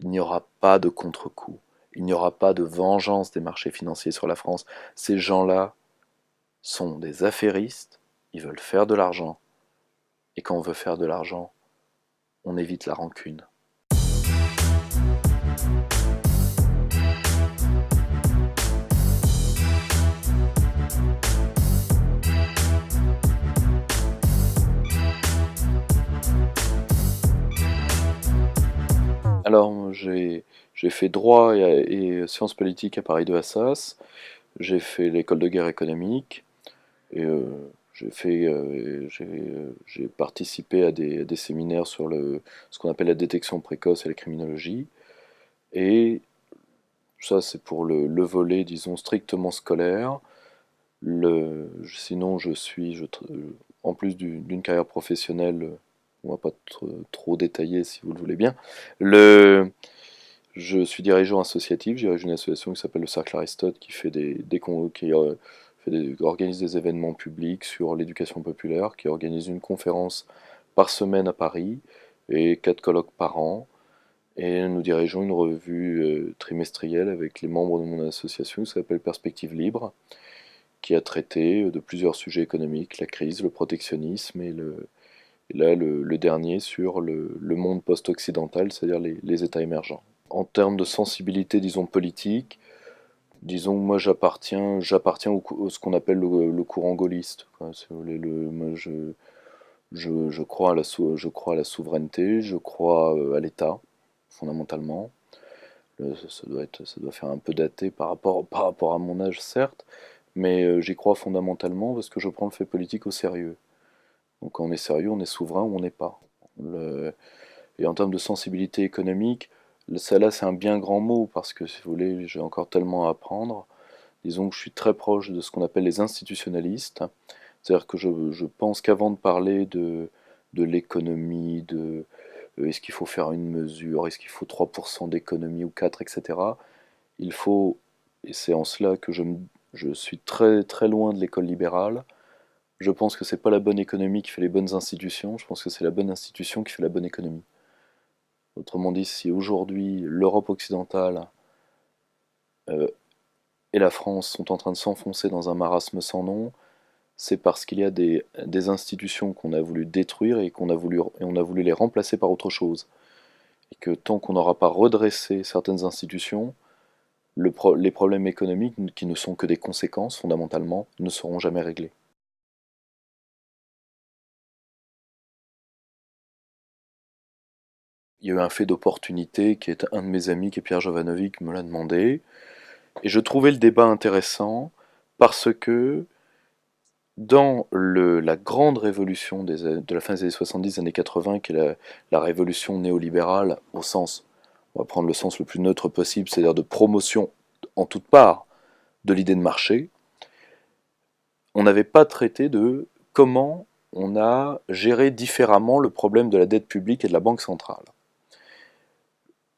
Il n'y aura pas de contre-coup. Il n'y aura pas de vengeance des marchés financiers sur la France. Ces gens-là sont des affairistes, ils veulent faire de l'argent. Et quand on veut faire de l'argent, on évite la rancune. Alors, j'ai fait droit et sciences politiques à Paris 2 Assas. J'ai fait l'école de guerre économique. Et j'ai participé à des séminaires sur ce qu'on appelle la détection précoce et la criminologie. Et ça, c'est pour le volet, disons, strictement scolaire. Sinon, en plus d'une carrière professionnelle, on va pas trop détailler si vous le voulez bien. Je suis dirigeant associatif, je dirige une association qui s'appelle le Cercle Aristote qui fait organise des événements publics sur l'éducation populaire, qui organise une conférence par semaine à Paris et 4 colloques par an. Et nous dirigeons une revue trimestrielle avec les membres de mon association qui s'appelle Perspective Libre, qui a traité de plusieurs sujets économiques, la crise, le protectionnisme et là le dernier sur le monde post-occidental, c'est-à-dire les États émergents. En termes de sensibilité, disons, politique, disons, moi j'appartiens ce qu'on appelle le courant gaulliste, quoi. Si vous voulez, moi, je crois je crois à la souveraineté, je crois à l'État, fondamentalement. Ça doit faire un peu daté par rapport à mon âge, certes, mais j'y crois fondamentalement parce que je prends le fait politique au sérieux. Donc quand on est sérieux, on est souverain ou on n'est pas. Et en termes de sensibilité économique, ça là c'est un bien grand mot parce que si vous voulez, j'ai encore tellement à apprendre. Disons que je suis très proche de ce qu'on appelle les institutionnalistes. C'est-à-dire que je pense qu'avant de parler de l'économie, est-ce qu'il faut faire une mesure, est-ce qu'il faut 3% d'économie ou 4, etc., il faut, et c'est en cela que je suis très, très loin de l'école libérale. Je pense que c'est pas la bonne économie qui fait les bonnes institutions, je pense que c'est la bonne institution qui fait la bonne économie. Autrement dit, si aujourd'hui l'Europe occidentale euh, et la France sont en train de s'enfoncer dans un marasme sans nom, c'est parce qu'il y a des institutions qu'on a voulu détruire et on a voulu les remplacer par autre chose. Et que tant qu'on n'aura pas redressé certaines institutions, les problèmes économiques, qui ne sont que des conséquences fondamentalement, ne seront jamais réglés. Il y a eu un fait d'opportunité qui est un de mes amis, qui est Pierre Jovanovic, me l'a demandé. Et je trouvais le débat intéressant parce que dans la grande révolution de la fin des années 70, années 80, qui est la révolution néolibérale, on va prendre le sens le plus neutre possible, c'est-à-dire de promotion en toute part de l'idée de marché, on n'avait pas traité de comment on a géré différemment le problème de la dette publique et de la Banque centrale.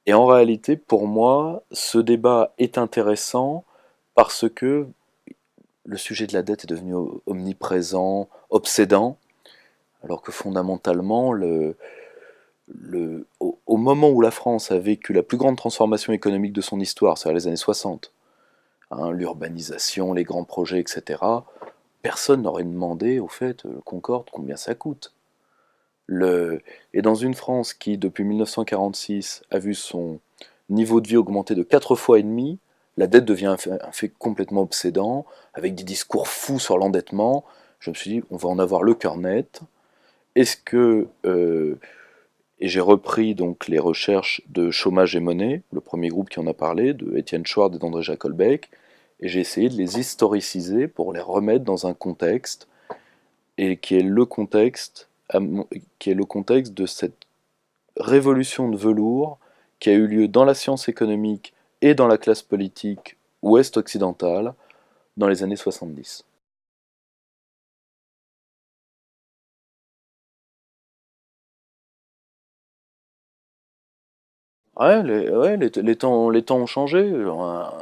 Et en réalité, pour moi, ce débat est intéressant parce que le sujet de la dette est devenu omniprésent, obsédant, alors que fondamentalement, au moment où la France a vécu la plus grande transformation économique de son histoire, c'est-à-dire les années 60, hein, l'urbanisation, les grands projets, etc., personne n'aurait demandé, au fait, le Concorde, combien ça coûte. Et dans une France qui, depuis 1946, a vu son niveau de vie augmenter de 4 fois et demi, la dette devient un fait complètement obsédant, avec des discours fous sur l'endettement. Je me suis dit, on va en avoir le cœur net. Est-ce que... et j'ai repris donc les recherches de Chômage et Monnaie, le premier groupe qui en a parlé, de Étienne Schwartz et d'André Jacolbeck, et j'ai essayé de les historiciser pour les remettre dans un contexte, et qui est le contexte de cette révolution de velours qui a eu lieu dans la science économique et dans la classe politique ouest-occidentale dans les années 70. Les temps ont changé.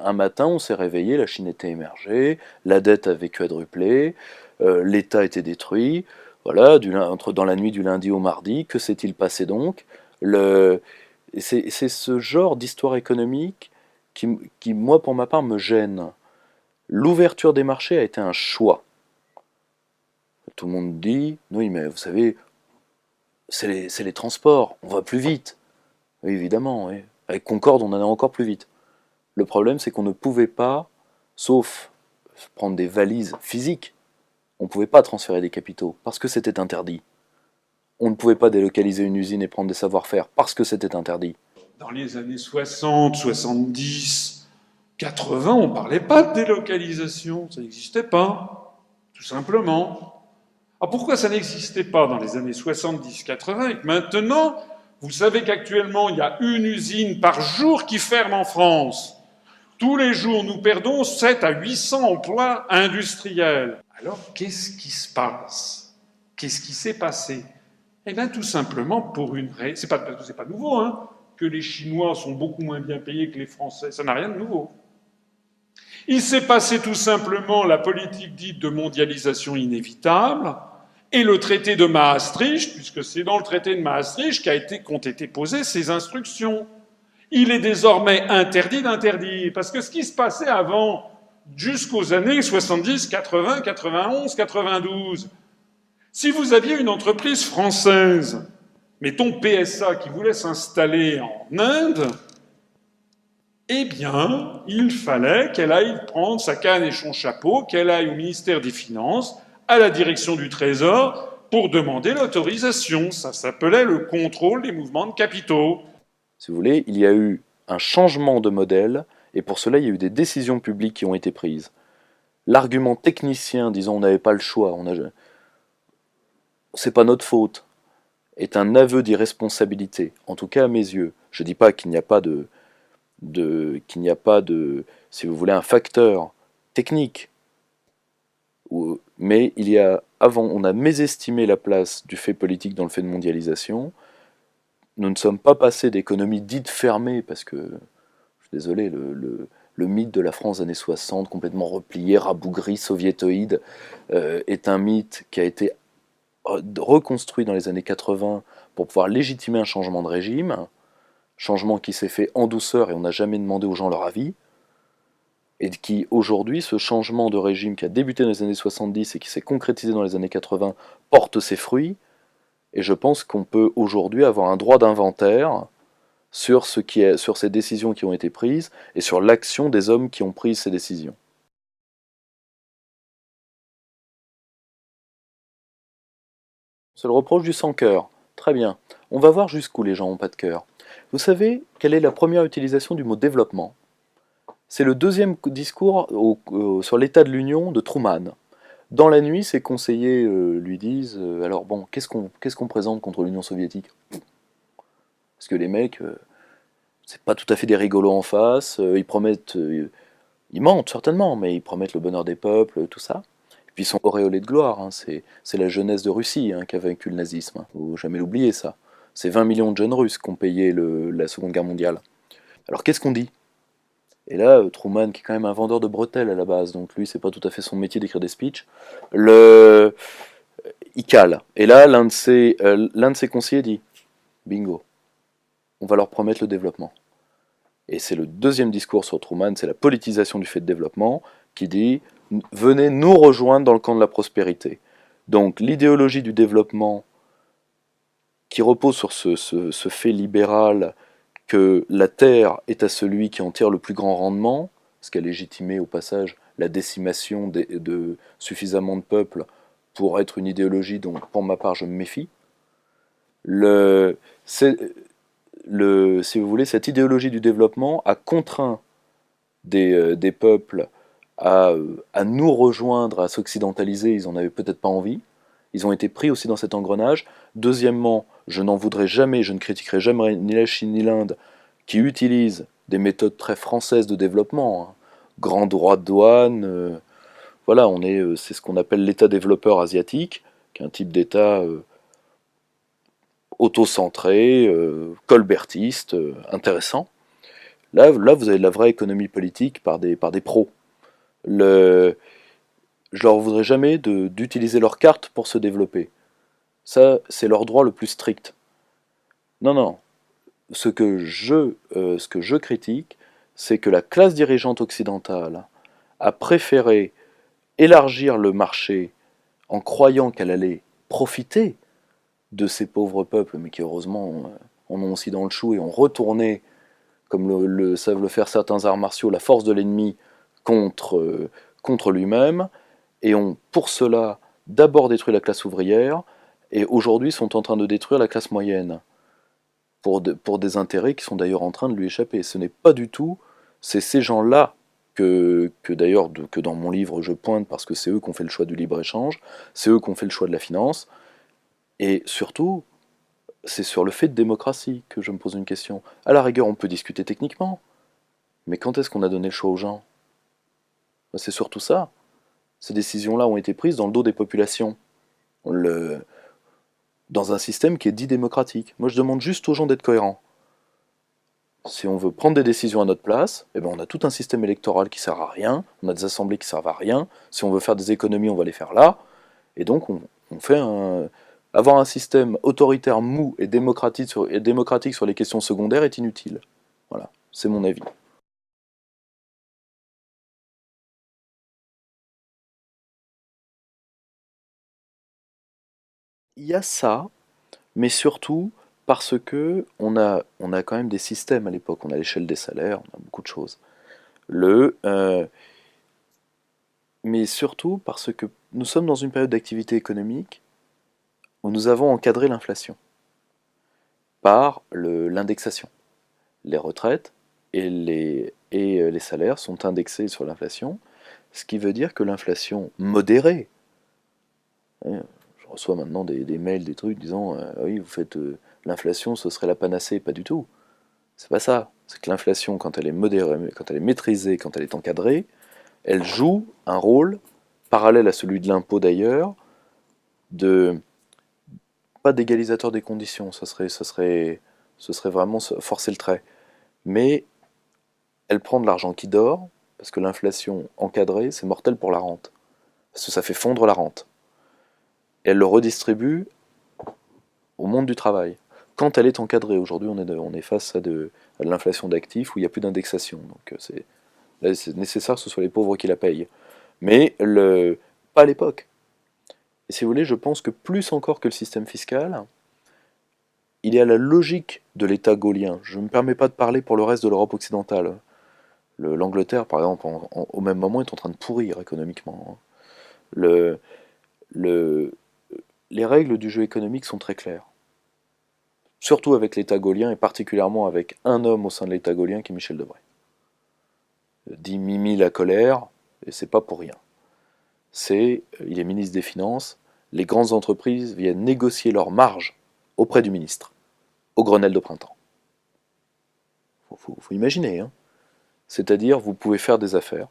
Un matin, on s'est réveillé, la Chine était émergée, la dette avait quadruplé, l'État était détruit. Voilà, dans la nuit du lundi au mardi, que s'est-il passé donc? Le, Et c'est ce genre d'histoire économique qui, moi, pour ma part, me gêne. L'ouverture des marchés a été un choix. Tout le monde dit, oui, mais vous savez, c'est les transports, on va plus vite. Oui, évidemment, oui. Avec Concorde, on allait encore plus vite. Le problème, c'est qu'on ne pouvait pas, sauf prendre des valises physiques, on ne pouvait pas transférer des capitaux, parce que c'était interdit. On ne pouvait pas délocaliser une usine et prendre des savoir-faire, parce que c'était interdit. Dans les années 60, 70, 80, on ne parlait pas de délocalisation, ça n'existait pas, tout simplement. Alors pourquoi ça n'existait pas dans les années 70, 80 et que maintenant, vous savez qu'actuellement, il y a une usine par jour qui ferme en France. Tous les jours, nous perdons 7 à 800 emplois industriels. Alors, qu'est-ce qui se passe? Qu'est-ce qui s'est passé? Eh bien, tout simplement pour une raison. C'est pas, c'est pas nouveau, hein, que les Chinois sont beaucoup moins bien payés que les Français. Ça n'a rien de nouveau. Il s'est passé tout simplement la politique dite de mondialisation inévitable et le traité de Maastricht, puisque c'est dans le traité de Maastricht qu'ont été posées ces instructions. Il est désormais interdit d'interdire, parce que ce qui se passait avant, jusqu'aux années 70, 80, 91, 92, si vous aviez une entreprise française, mettons PSA, qui voulait s'installer en Inde, eh bien, il fallait qu'elle aille prendre sa canne et son chapeau, qu'elle aille au ministère des Finances, à la direction du Trésor, pour demander l'autorisation. Ça s'appelait le contrôle des mouvements de capitaux. Si vous voulez, il y a eu un changement de modèle, et pour cela, il y a eu des décisions publiques qui ont été prises. L'argument technicien disant on n'avait pas le choix, c'est pas notre faute, est un aveu d'irresponsabilité, en tout cas à mes yeux. Je ne dis pas qu'il n'y a pas qu'il n'y a pas de, si vous voulez, un facteur technique, mais il y a, avant, on a mésestimé la place du fait politique dans le fait de mondialisation. Nous ne sommes pas passés d'économies dites fermées, parce que, je suis désolé, le mythe de la France des années 60, complètement replié, rabougri, soviétoïde, est un mythe qui a été reconstruit dans les années 80 pour pouvoir légitimer un changement de régime, changement qui s'est fait en douceur et on n'a jamais demandé aux gens leur avis, et qui aujourd'hui, ce changement de régime qui a débuté dans les années 70 et qui s'est concrétisé dans les années 80, porte ses fruits, et je pense qu'on peut aujourd'hui avoir un droit d'inventaire sur ces décisions qui ont été prises et sur l'action des hommes qui ont pris ces décisions. C'est le reproche du sans-cœur. Très bien. On va voir jusqu'où les gens n'ont pas de cœur. Vous savez quelle est la première utilisation du mot développement? C'est le deuxième discours sur l'état de l'Union de Truman. Dans la nuit, ses conseillers lui disent alors bon, qu'est-ce qu'on présente contre l'Union soviétique? Parce que les mecs, c'est pas tout à fait des rigolos en face, ils promettent, ils mentent certainement, mais ils promettent le bonheur des peuples, tout ça. Et puis ils sont auréolés de gloire, hein. C'est la jeunesse de Russie hein, qui a vaincu le nazisme, hein. Faut jamais l'oublier ça. C'est 20 millions de jeunes Russes qui ont payé la Seconde Guerre mondiale. Alors qu'est-ce qu'on dit? Et là, Truman, qui est quand même un vendeur de bretelles à la base, donc lui, c'est pas tout à fait son métier d'écrire des speeches, il cale. Et là, l'un de ses conseillers dit bingo, on va leur promettre le développement. Et c'est le deuxième discours sur Truman, c'est la politisation du fait de développement, qui dit venez nous rejoindre dans le camp de la prospérité. Donc l'idéologie du développement qui repose sur ce fait libéral que la terre est à celui qui en tire le plus grand rendement, ce qui a légitimé au passage la décimation de suffisamment de peuples pour être une idéologie dont, pour ma part, je me méfie. Si vous voulez, cette idéologie du développement a contraint des peuples à nous rejoindre, à s'occidentaliser, ils n'en avaient peut-être pas envie. Ils ont été pris aussi dans cet engrenage. Deuxièmement, je n'en voudrais jamais, je ne critiquerai jamais ni la Chine ni l'Inde, qui utilisent des méthodes très françaises de développement, hein. Grand droit de douane, voilà, c'est ce qu'on appelle l'État développeur asiatique, qui est un type d'État auto-centré, colbertiste, intéressant. Là, vous avez de la vraie économie politique par des pros. Je leur voudrais jamais d'utiliser leur carte pour se développer. Ça, c'est leur droit le plus strict. Non, non. ce que je critique, c'est que la classe dirigeante occidentale a préféré élargir le marché en croyant qu'elle allait profiter de ces pauvres peuples, mais qui heureusement en ont aussi dans le chou et ont retourné, comme savent le faire certains arts martiaux, la force de l'ennemi contre lui-même, et ont pour cela d'abord détruit la classe ouvrière, et aujourd'hui sont en train de détruire la classe moyenne, pour des intérêts qui sont d'ailleurs en train de lui échapper. Ce n'est pas du tout, c'est ces gens-là que dans mon livre je pointe, parce que c'est eux qui ont fait le choix du libre-échange, c'est eux qui ont fait le choix de la finance, et surtout, c'est sur le fait de démocratie que je me pose une question. À la rigueur, on peut discuter techniquement, mais quand est-ce qu'on a donné le choix aux gens? C'est surtout ça. Ces décisions-là ont été prises dans le dos des populations, dans un système qui est dit démocratique. Moi, je demande juste aux gens d'être cohérents. Si on veut prendre des décisions à notre place, eh ben on a tout un système électoral qui sert à rien, on a des assemblées qui servent à rien. Si on veut faire des économies, on va les faire là. Et donc, on fait avoir un système autoritaire mou et démocratique sur les questions secondaires est inutile. Voilà, c'est mon avis. Il y a ça, mais surtout parce que on a quand même des systèmes à l'époque. On a l'échelle des salaires, on a beaucoup de choses. Le, euh, mais surtout parce que nous sommes dans une période d'activité économique où nous avons encadré l'inflation par l'indexation. Les retraites et les salaires sont indexés sur l'inflation, ce qui veut dire que l'inflation modérée, hein, je reçois maintenant des mails, des trucs disant oui, vous faites l'inflation, ce serait la panacée, pas du tout. C'est pas ça. C'est que l'inflation, quand elle est modérée, quand elle est maîtrisée, quand elle est encadrée, elle joue un rôle parallèle à celui de l'impôt d'ailleurs, de pas d'égalisateur des conditions, ce serait vraiment forcer le trait. Mais elle prend de l'argent qui dort, parce que l'inflation encadrée, c'est mortel pour la rente. Parce que ça fait fondre la rente. Et elle le redistribue au monde du travail. Quand elle est encadrée, aujourd'hui on est face à de l'inflation d'actifs où il n'y a plus d'indexation. Donc c'est nécessaire que ce soit les pauvres qui la payent. Mais pas à l'époque. Et si vous voulez, je pense que plus encore que le système fiscal, il y a la logique de l'État gaulien. Je ne me permets pas de parler pour le reste de l'Europe occidentale. L'Angleterre, par exemple, au même moment, est en train de pourrir économiquement. Le, le, les règles du jeu économique sont très claires. Surtout avec l'État gaulien, et particulièrement avec un homme au sein de l'État gaulien qui est Michel Debré. Dit Mimi la colère, et c'est pas pour rien. Il est ministre des Finances, les grandes entreprises viennent négocier leurs marges auprès du ministre, au Grenelle de printemps. Faut imaginer, hein. C'est-à-dire, vous pouvez faire des affaires.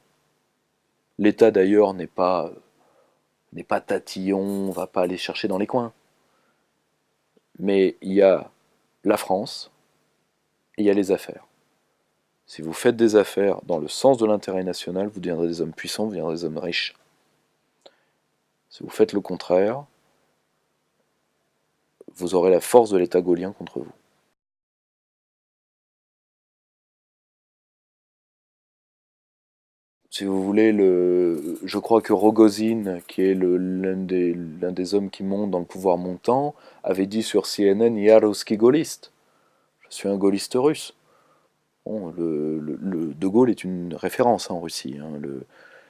L'État d'ailleurs n'est pas tatillon, on ne va pas aller chercher dans les coins. Mais il y a la France et il y a les affaires. Si vous faites des affaires dans le sens de l'intérêt national, vous deviendrez des hommes puissants, vous deviendrez des hommes riches. Si vous faites le contraire, vous aurez la force de l'État gaulien contre vous. Si vous voulez, je crois que Rogozin, qui est l'un des hommes qui monte dans le pouvoir montant, avait dit sur CNN « Ya ruski gaulliste ». Je suis un gaulliste russe. Bon, De Gaulle est une référence en Russie, hein,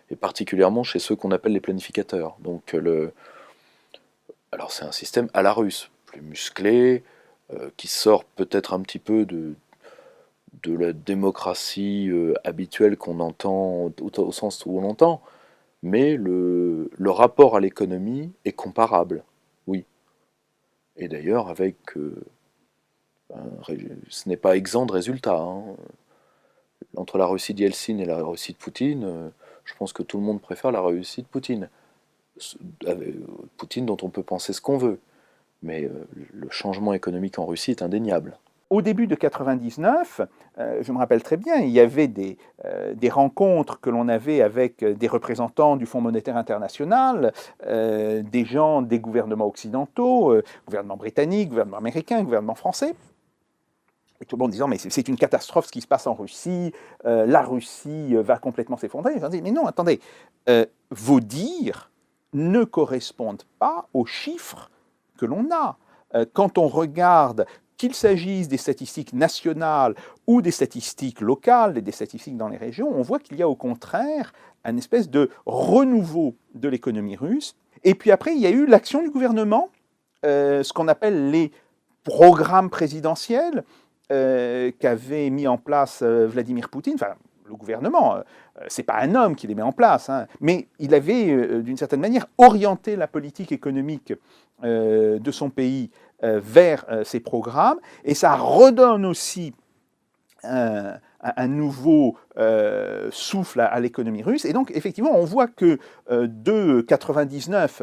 et particulièrement chez ceux qu'on appelle les planificateurs. Donc, alors c'est un système à la russe, plus musclé, qui sort peut-être un petit peu de la démocratie habituelle qu'on entend au sens où on l'entend, mais le rapport à l'économie est comparable, oui. Et d'ailleurs, ce n'est pas exempt de résultats, hein. Entre la Russie d'Yeltsin et la Russie de Poutine, je pense que tout le monde préfère la Russie de Poutine. Poutine dont on peut penser ce qu'on veut. Mais le changement économique en Russie est indéniable. Au début de 99, je me rappelle très bien, il y avait des rencontres que l'on avait avec des représentants du Fonds monétaire international, des gens des gouvernements occidentaux, gouvernement britannique, gouvernement américain, gouvernement français. tout le monde disant mais c'est une catastrophe ce qui se passe en Russie, la Russie va complètement s'effondrer. Je dis mais non, attendez, vos dires ne correspondent pas aux chiffres que l'on a. Quand on regarde qu'il s'agisse des statistiques nationales ou des statistiques locales et des statistiques dans les régions, on voit qu'il y a au contraire une espèce de renouveau de l'économie russe. Et puis après, il y a eu l'action du gouvernement, ce qu'on appelle les programmes présidentiels qu'avait mis en place Vladimir Poutine, enfin le gouvernement, c'est pas un homme qui les met en place, hein, mais il avait d'une certaine manière orienté la politique économique de son pays vers ces programmes, et ça redonne aussi un nouveau souffle à l'économie russe. Et donc effectivement, on voit que de 1999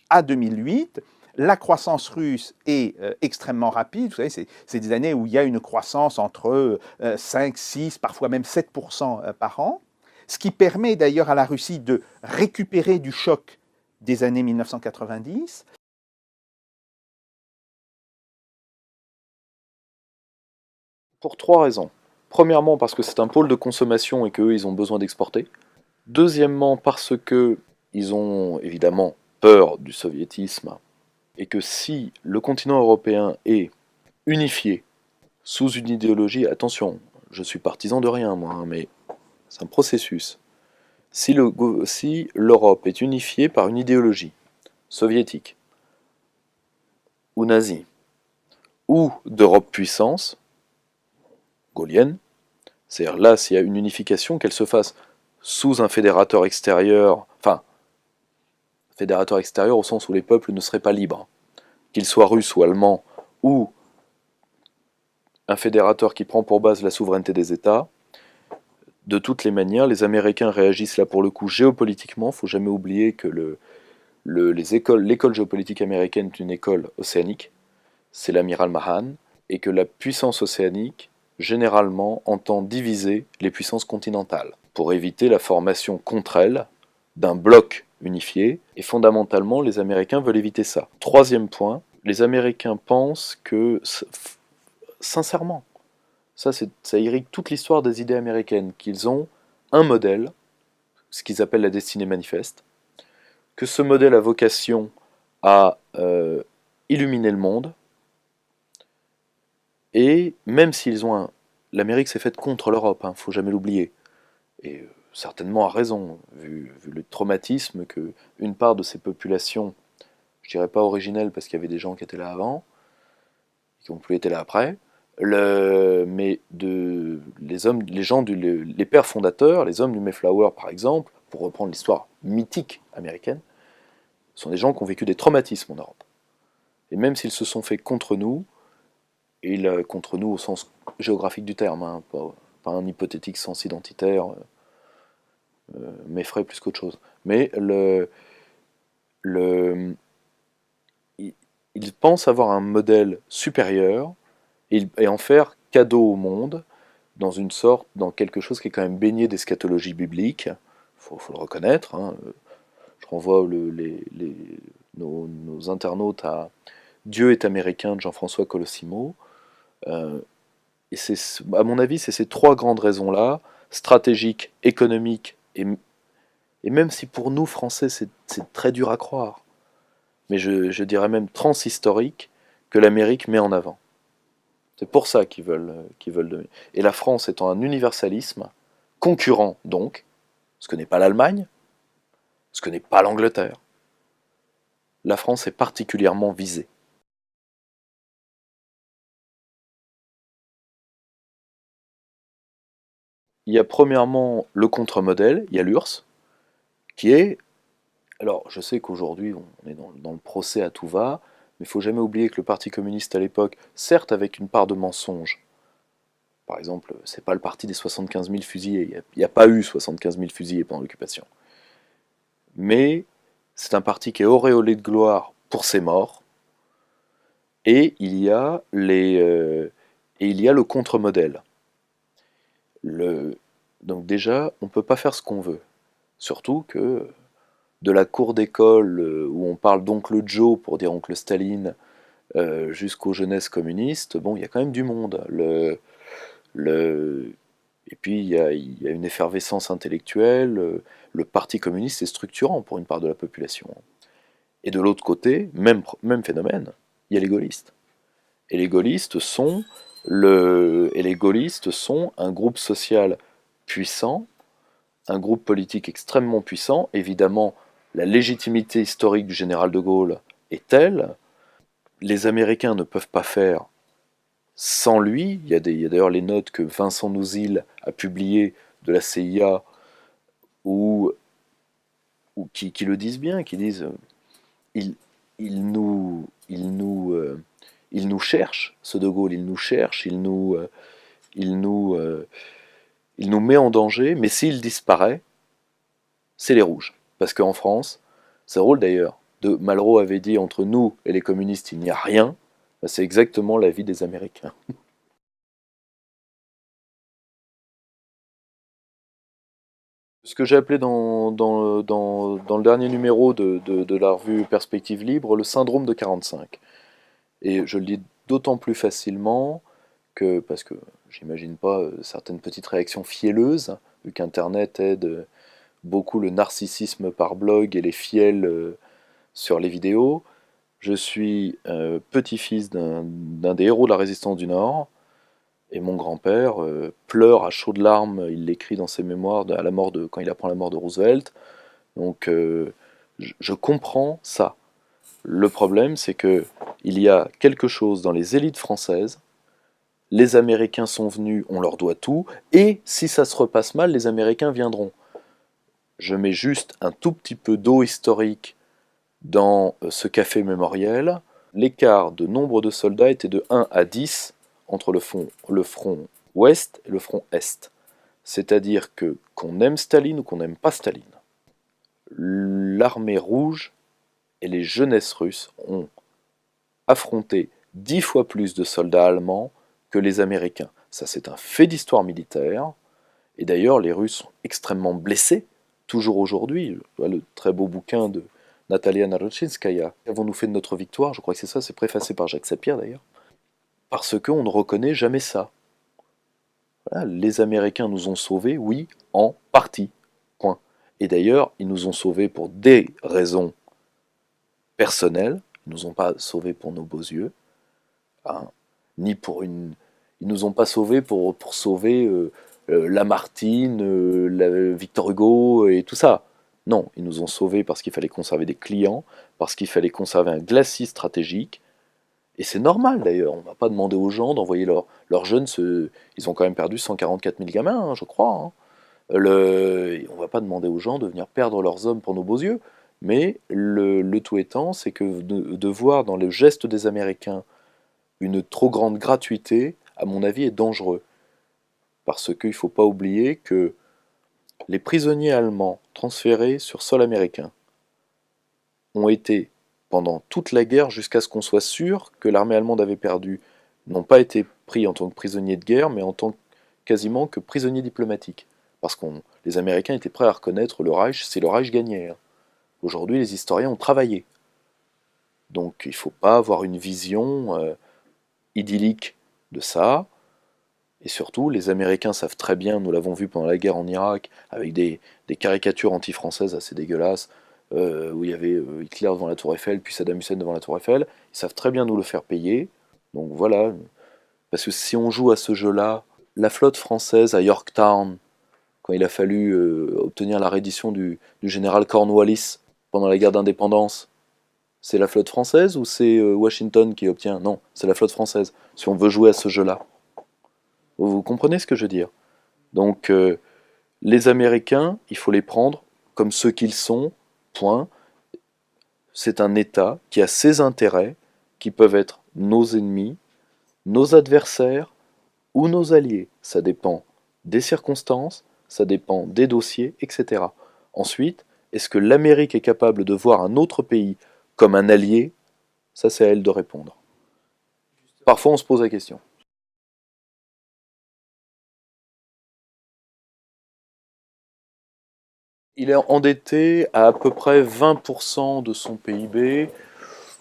à 2008, la croissance russe est extrêmement rapide. Vous savez, c'est des années où il y a une croissance entre 5, 6, parfois même 7% par an, ce qui permet d'ailleurs à la Russie de récupérer du choc des années 1990. Pour 3 raisons. Premièrement, parce que c'est un pôle de consommation et qu'eux, ils ont besoin d'exporter. Deuxièmement, parce que ils ont évidemment peur du soviétisme et que si le continent européen est unifié sous une idéologie, attention, je suis partisan de rien moi, hein, mais c'est un processus. Si l'Europe est unifiée par une idéologie soviétique ou nazie ou d'Europe puissance, gaulienne, c'est-à-dire là, s'il y a une unification, qu'elle se fasse sous un fédérateur extérieur, enfin, fédérateur extérieur au sens où les peuples ne seraient pas libres, qu'ils soient russes ou allemands, ou un fédérateur qui prend pour base la souveraineté des États, de toutes les manières, les Américains réagissent là pour le coup géopolitiquement. Il ne faut jamais oublier que l'école géopolitique américaine est une école océanique, c'est l'amiral Mahan, et que la puissance océanique, généralement, entend diviser les puissances continentales, pour éviter la formation contre elles d'un bloc unifié, et fondamentalement, les Américains veulent éviter ça. Troisième point, les Américains pensent que, sincèrement, ça irrigue toute l'histoire des idées américaines, qu'ils ont un modèle, ce qu'ils appellent la destinée manifeste, que ce modèle a vocation à illuminer le monde, et même s'ils ont l'Amérique s'est faite contre l'Europe, hein, faut jamais l'oublier, et certainement à raison, vu le traumatisme que une part de ces populations, je dirais pas originelles parce qu'il y avait des gens qui étaient là avant, qui n'ont plus été là après, mais les pères fondateurs, les hommes du Mayflower par exemple, pour reprendre l'histoire mythique américaine, sont des gens qui ont vécu des traumatismes en Europe. Et même s'ils se sont faits contre nous, et contre nous au sens géographique du terme, hein, pas un hypothétique sens identitaire, m'effraie plus qu'autre chose. Mais ils pensent avoir un modèle supérieur et en faire cadeau au monde dans quelque chose qui est quand même baigné d'eschatologie biblique, faut le reconnaître, hein. Je renvoie nos internautes à Dieu est américain de Jean-François Colosimo. Et à mon avis, c'est ces 3 grandes raisons-là, stratégiques, économiques, et même si pour nous, Français, c'est très dur à croire, mais je dirais même transhistorique, que l'Amérique met en avant. C'est pour ça qu'ils veulent devenir. Et la France étant un universalisme, concurrent donc, ce que n'est pas l'Allemagne, ce que n'est pas l'Angleterre, la France est particulièrement visée. Il y a premièrement le contre-modèle, il y a l'URSS, qui est... Alors, je sais qu'aujourd'hui, on est dans le procès à tout va, mais il ne faut jamais oublier que le Parti communiste à l'époque, certes avec une part de mensonge, par exemple, c'est pas le parti des 75 000 fusillés, il n'y a pas eu 75 000 fusillés pendant l'occupation. Mais c'est un parti qui est auréolé de gloire pour ses morts, et il y a le contre-modèle. Donc déjà, on ne peut pas faire ce qu'on veut. Surtout que de la cour d'école où on parle d'oncle Joe pour dire oncle Staline, jusqu'aux jeunesses communistes, bon, il y a quand même du monde. Et puis il y a une effervescence intellectuelle, le Parti communiste est structurant pour une part de la population. Et de l'autre côté, même phénomène, il y a les gaullistes. Et les gaullistes sont, un groupe social puissant, un groupe politique extrêmement puissant. Évidemment, la légitimité historique du général de Gaulle est telle, les Américains ne peuvent pas faire sans lui. Il y a d'ailleurs les notes que Vincent Nouzil a publiées de la CIA ou qui le disent bien, qui disent il, il nous cherche, ce De Gaulle, il nous cherche, il nous, il nous met en danger, mais s'il disparaît, c'est les rouges. Parce qu'en France, c'est drôle d'ailleurs, Malraux avait dit entre nous et les communistes, il n'y a rien, ben, c'est exactement l'avis des Américains. Ce que j'ai appelé dans le dernier numéro de la revue Perspective Libre, le syndrome de 45. Et je le dis d'autant plus facilement parce que j'imagine pas certaines petites réactions fielleuses, vu qu'Internet aide beaucoup le narcissisme par blog et les fiels sur les vidéos. Je suis petit-fils d'un des héros de la résistance du Nord, et mon grand-père pleure à chaudes larmes, il l'écrit dans ses mémoires quand il apprend la mort de Roosevelt. Donc je comprends ça. Le problème, c'est que il y a quelque chose dans les élites françaises. Les Américains sont venus, on leur doit tout, et si ça se repasse mal, les Américains viendront. Je mets juste un tout petit peu d'eau historique dans ce café mémoriel. L'écart de nombre de soldats était de 1 à 10 entre le front ouest et le front est. C'est-à-dire que qu'on aime Staline ou qu'on n'aime pas Staline, l'armée rouge et les jeunesses russes ont affronté 10 fois plus de soldats allemands que les Américains. Ça, c'est un fait d'histoire militaire. Et d'ailleurs, les Russes sont extrêmement blessés, toujours aujourd'hui. Le très beau bouquin de Natalia Narotchinskaya, Qu'avons-nous fait de notre victoire? Je crois que c'est ça, c'est préfacé par Jacques Sapir d'ailleurs. Parce qu'on ne reconnaît jamais ça. Voilà, les Américains nous ont sauvés, oui, en partie. Point. Et d'ailleurs, ils nous ont sauvés pour des raisons personnelles. Ils nous ont pas sauvés pour nos beaux yeux. Hein, ni pour une. Ils nous ont pas sauvés pour sauver Lamartine, Victor Hugo et tout ça. Non, ils nous ont sauvés parce qu'il fallait conserver des clients, parce qu'il fallait conserver un glacis stratégique. Et c'est normal d'ailleurs, on ne va pas demander aux gens d'envoyer leurs jeunes Ils ont quand même perdu 144 000 gamins, hein, je crois. Hein. On ne va pas demander aux gens de venir perdre leurs hommes pour nos beaux yeux. Mais le tout étant, c'est que de voir dans le geste des Américains une trop grande gratuité, à mon avis, est dangereux. Parce qu'il ne faut pas oublier que les prisonniers allemands transférés sur sol américain ont été, pendant toute la guerre, jusqu'à ce qu'on soit sûr que l'armée allemande avait perdu, n'ont pas été pris en tant que prisonniers de guerre, mais en tant quasiment que prisonniers diplomatiques. Parce que les Américains étaient prêts à reconnaître le Reich si le Reich gagnait. Hein. Aujourd'hui, les historiens ont travaillé. Donc il ne faut pas avoir une vision idyllique de ça. Et surtout, les Américains savent très bien, nous l'avons vu pendant la guerre en Irak, avec des caricatures anti-françaises assez dégueulasses, où il y avait Hitler devant la Tour Eiffel, puis Saddam Hussein devant la Tour Eiffel, ils savent très bien nous le faire payer. Donc voilà, parce que si on joue à ce jeu-là, la flotte française à Yorktown, quand il a fallu obtenir la reddition du général Cornwallis pendant la guerre d'indépendance, c'est la flotte française ou c'est Washington qui obtient? Non, c'est la flotte française, si on veut jouer à ce jeu-là. Vous comprenez ce que je veux dire? Donc, les Américains, il faut les prendre comme ceux qu'ils sont, point. C'est un État qui a ses intérêts, qui peuvent être nos ennemis, nos adversaires ou nos alliés. Ça dépend des circonstances, ça dépend des dossiers, etc. Ensuite, est-ce que l'Amérique est capable de voir un autre pays comme un allié? Ça, c'est à elle de répondre. Parfois, on se pose la question. Il est endetté à peu près 20% de son PIB.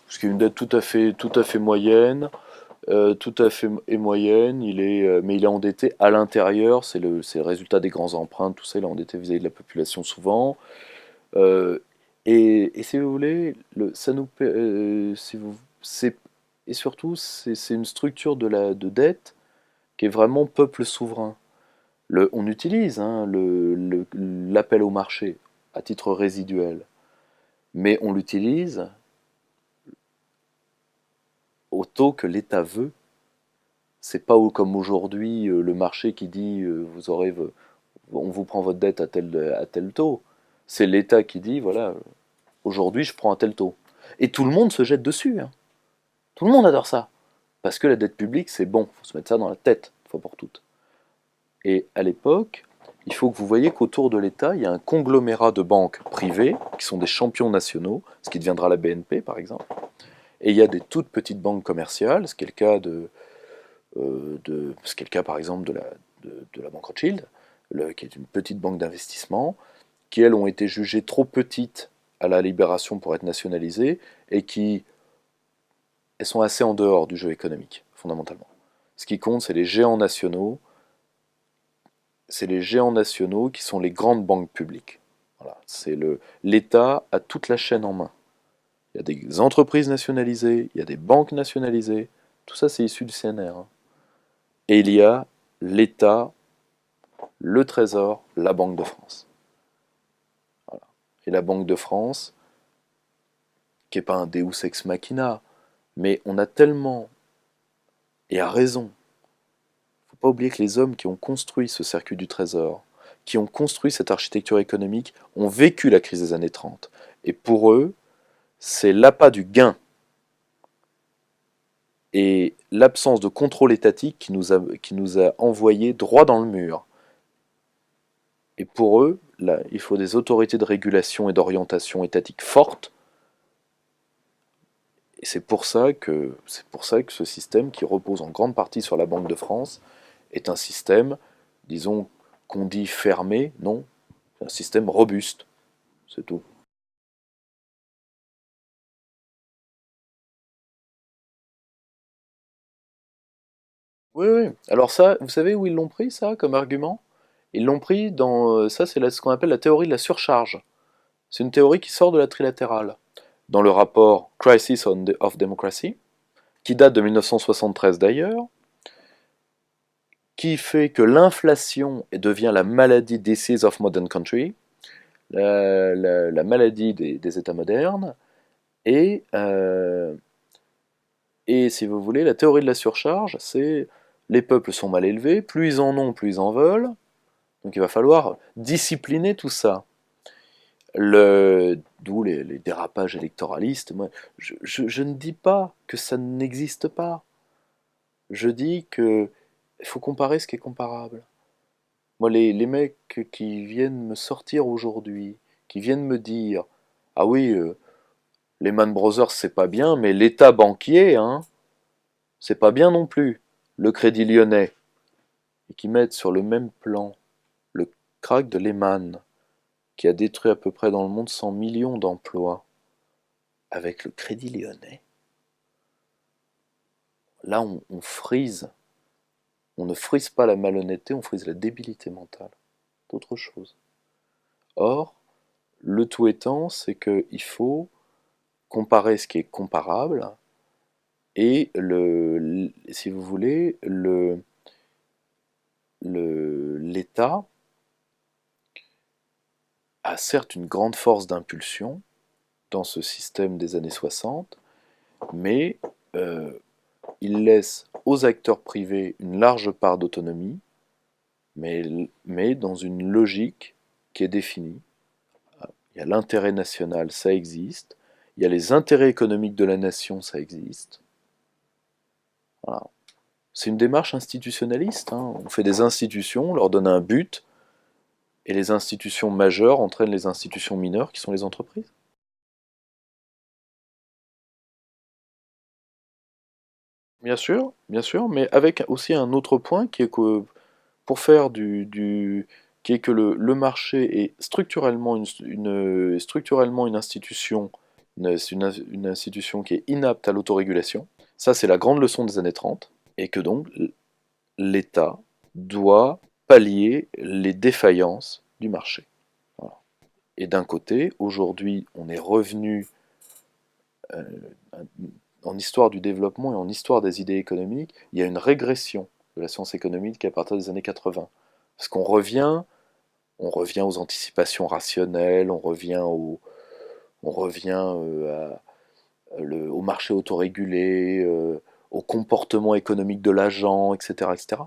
ce qui est une dette tout à fait moyenne, tout à fait moyenne. Mais il est endetté à l'intérieur. C'est le résultat des grands emprunts, tout ça. Il est endetté vis-à-vis de la population souvent. Euh, et si vous voulez, ça nous, si vous, c'est, et surtout, c'est une structure de dette qui est vraiment peuple souverain. On utilise hein, l'appel au marché à titre résiduel, mais on l'utilise au taux que l'État veut. C'est pas comme aujourd'hui le marché qui dit on vous prend votre dette à tel taux. C'est l'État qui dit voilà, aujourd'hui je prends un tel taux. Et tout le monde se jette dessus. Hein. Tout le monde adore ça. Parce que la dette publique, c'est bon, faut se mettre ça dans la tête, une fois pour toutes. Et à l'époque, il faut que vous voyez qu'autour de l'État, il y a un conglomérat de banques privées qui sont des champions nationaux, ce qui deviendra la BNP par exemple. Et il y a des toutes petites banques commerciales, ce qui est le cas ce qui est le cas par exemple de la banque Rothschild, qui est une petite banque d'investissement, qui elles ont été jugées trop petites à la libération pour être nationalisées et qui elles sont assez en dehors du jeu économique, fondamentalement. Ce qui compte, c'est les géants nationaux qui sont les grandes banques publiques. Voilà. L'État a toute la chaîne en main. Il y a des entreprises nationalisées, il y a des banques nationalisées, tout ça c'est issu du CNR. Hein. Et il y a l'État, le Trésor, la Banque de France. Voilà. Et la Banque de France, qui n'est pas un Deus ex machina, mais on a tellement, et à raison, il ne faut pas oublier que les hommes qui ont construit ce circuit du Trésor, qui ont construit cette architecture économique, ont vécu la crise des années 30. Et pour eux, c'est l'appât du gain et l'absence de contrôle étatique qui nous a envoyés droit dans le mur. Et pour eux, là, il faut des autorités de régulation et d'orientation étatique fortes. Et c'est pour ça que ce système, qui repose en grande partie sur la Banque de France, est un système, disons, qu'on dit fermé, non, c'est un système robuste, c'est tout. Oui, oui. Alors ça, vous savez où ils l'ont pris, ça, comme argument? Ils l'ont pris dans... ça, c'est ce qu'on appelle la théorie de la surcharge. C'est une théorie qui sort de la trilatérale. Dans le rapport Crisis of Democracy, qui date de 1973 d'ailleurs, qui fait que l'inflation devient la maladie disease of modern country, la maladie des États modernes, et si vous voulez, la théorie de la surcharge, c'est les peuples sont mal élevés, plus ils en ont, plus ils en veulent, donc il va falloir discipliner tout ça. D'où les dérapages électoralistes. Moi, je ne dis pas que ça n'existe pas. Je dis que il faut comparer ce qui est comparable. Moi, les mecs qui viennent me sortir aujourd'hui, qui viennent me dire, ah oui, Lehman Brothers c'est pas bien, mais l'État banquier, hein, c'est pas bien non plus. Le Crédit Lyonnais, et qui mettent sur le même plan le krach de Lehman, qui a détruit à peu près dans le monde 100 millions d'emplois, avec le Crédit Lyonnais. Là, on frise. On ne frise pas la malhonnêteté, on frise la débilité mentale. C'est autre chose. Or, le tout étant, c'est qu'il faut comparer ce qui est comparable et, si vous voulez, l'État a certes une grande force d'impulsion dans ce système des années 60, mais il laisse aux acteurs privés une large part d'autonomie, mais dans une logique qui est définie. Il y a l'intérêt national, ça existe. Il y a les intérêts économiques de la nation, ça existe. Voilà. C'est une démarche institutionnaliste. Hein. On fait des institutions, on leur donne un but, et les institutions majeures entraînent les institutions mineures, qui sont les entreprises. Bien sûr, mais avec aussi un autre point qui est que pour faire qui est que le marché est structurellement structurellement une institution C'est une institution qui est inapte à l'autorégulation. Ça, c'est la grande leçon des années 30, et que donc l'État doit pallier les défaillances du marché. Voilà. Et d'un côté, aujourd'hui, on est revenu euh, en histoire du développement et en histoire des idées économiques, il y a une régression de la science économique à partir des années 80. Parce qu'on revient aux anticipations rationnelles, on revient au marché autorégulé, au comportement économique de l'agent, etc., etc.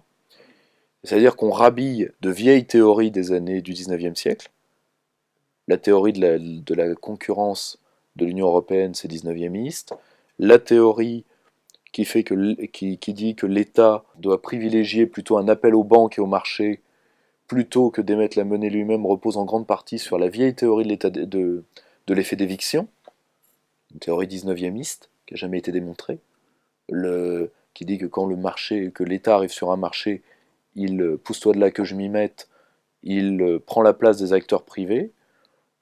C'est-à-dire qu'on rhabille de vieilles théories des années du 19e siècle. La théorie de la concurrence de l'Union européenne, c'est 19e. La théorie qui dit que l'État doit privilégier plutôt un appel aux banques et aux marchés plutôt que d'émettre la monnaie lui-même repose en grande partie sur la vieille théorie de l'effet d'éviction, une théorie 19e qui n'a jamais été démontrée, qui dit que quand que l'État arrive sur un marché, il pousse-toi de là que je m'y mette, il prend la place des acteurs privés.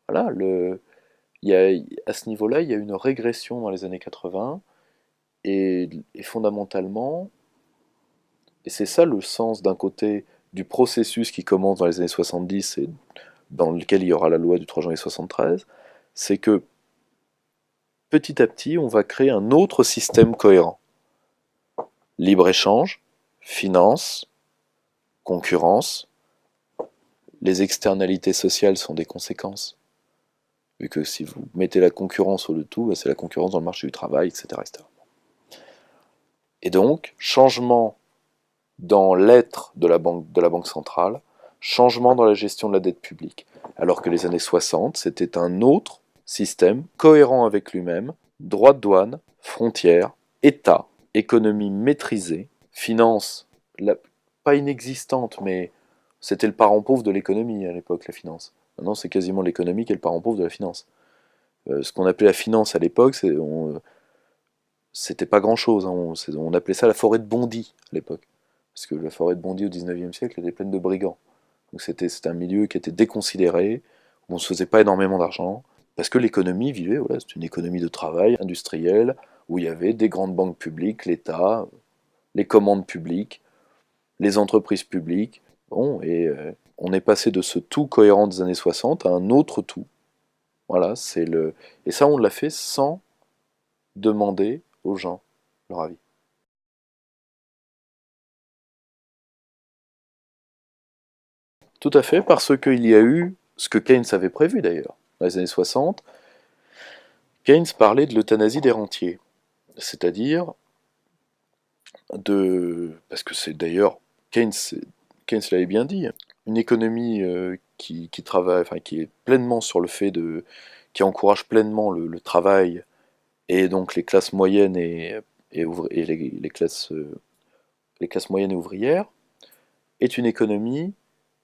Voilà, à ce niveau-là, il y a une régression dans les années 80, et fondamentalement, et c'est ça le sens d'un côté du processus qui commence dans les années 70 et dans lequel il y aura la loi du 3 janvier 73, c'est que petit à petit, on va créer un autre système cohérent. Libre-échange, finance, concurrence, les externalités sociales sont des conséquences. Vu que si vous mettez la concurrence au de tout, c'est la concurrence dans le marché du travail, etc., etc. Et donc, changement dans l'être de la banque centrale, changement dans la gestion de la dette publique. Alors que les années 60, c'était un autre système cohérent avec lui-même, droit de douane, frontières, État, économie maîtrisée, finance, pas inexistante, mais c'était le parent pauvre de l'économie à l'époque, la finance. Maintenant, c'est quasiment l'économie qui est le parent pauvre de la finance. Ce qu'on appelait la finance à l'époque, c'était pas grand-chose. Hein. On appelait ça la forêt de Bondy à l'époque. Parce que la forêt de Bondy au 19e siècle était pleine de brigands. Donc c'était un milieu qui était déconsidéré, où on ne se faisait pas énormément d'argent, parce que l'économie vivait, voilà, c'est une économie de travail industrielle, où il y avait des grandes banques publiques, l'État, les commandes publiques, les entreprises publiques. Bon, et on est passé de ce tout cohérent des années 60 à un autre tout. Voilà, et ça, on l'a fait sans demander aux gens leur avis. Tout à fait, parce qu'il y a eu ce que Keynes avait prévu d'ailleurs. Dans les années 60, Keynes parlait de l'euthanasie des rentiers. C'est-à-dire parce que c'est d'ailleurs, Keynes l'avait bien dit, une économie qui travaille, enfin qui est pleinement sur le fait qui encourage pleinement le travail, et donc les classes moyennes et les classes moyennes et ouvrières, est une économie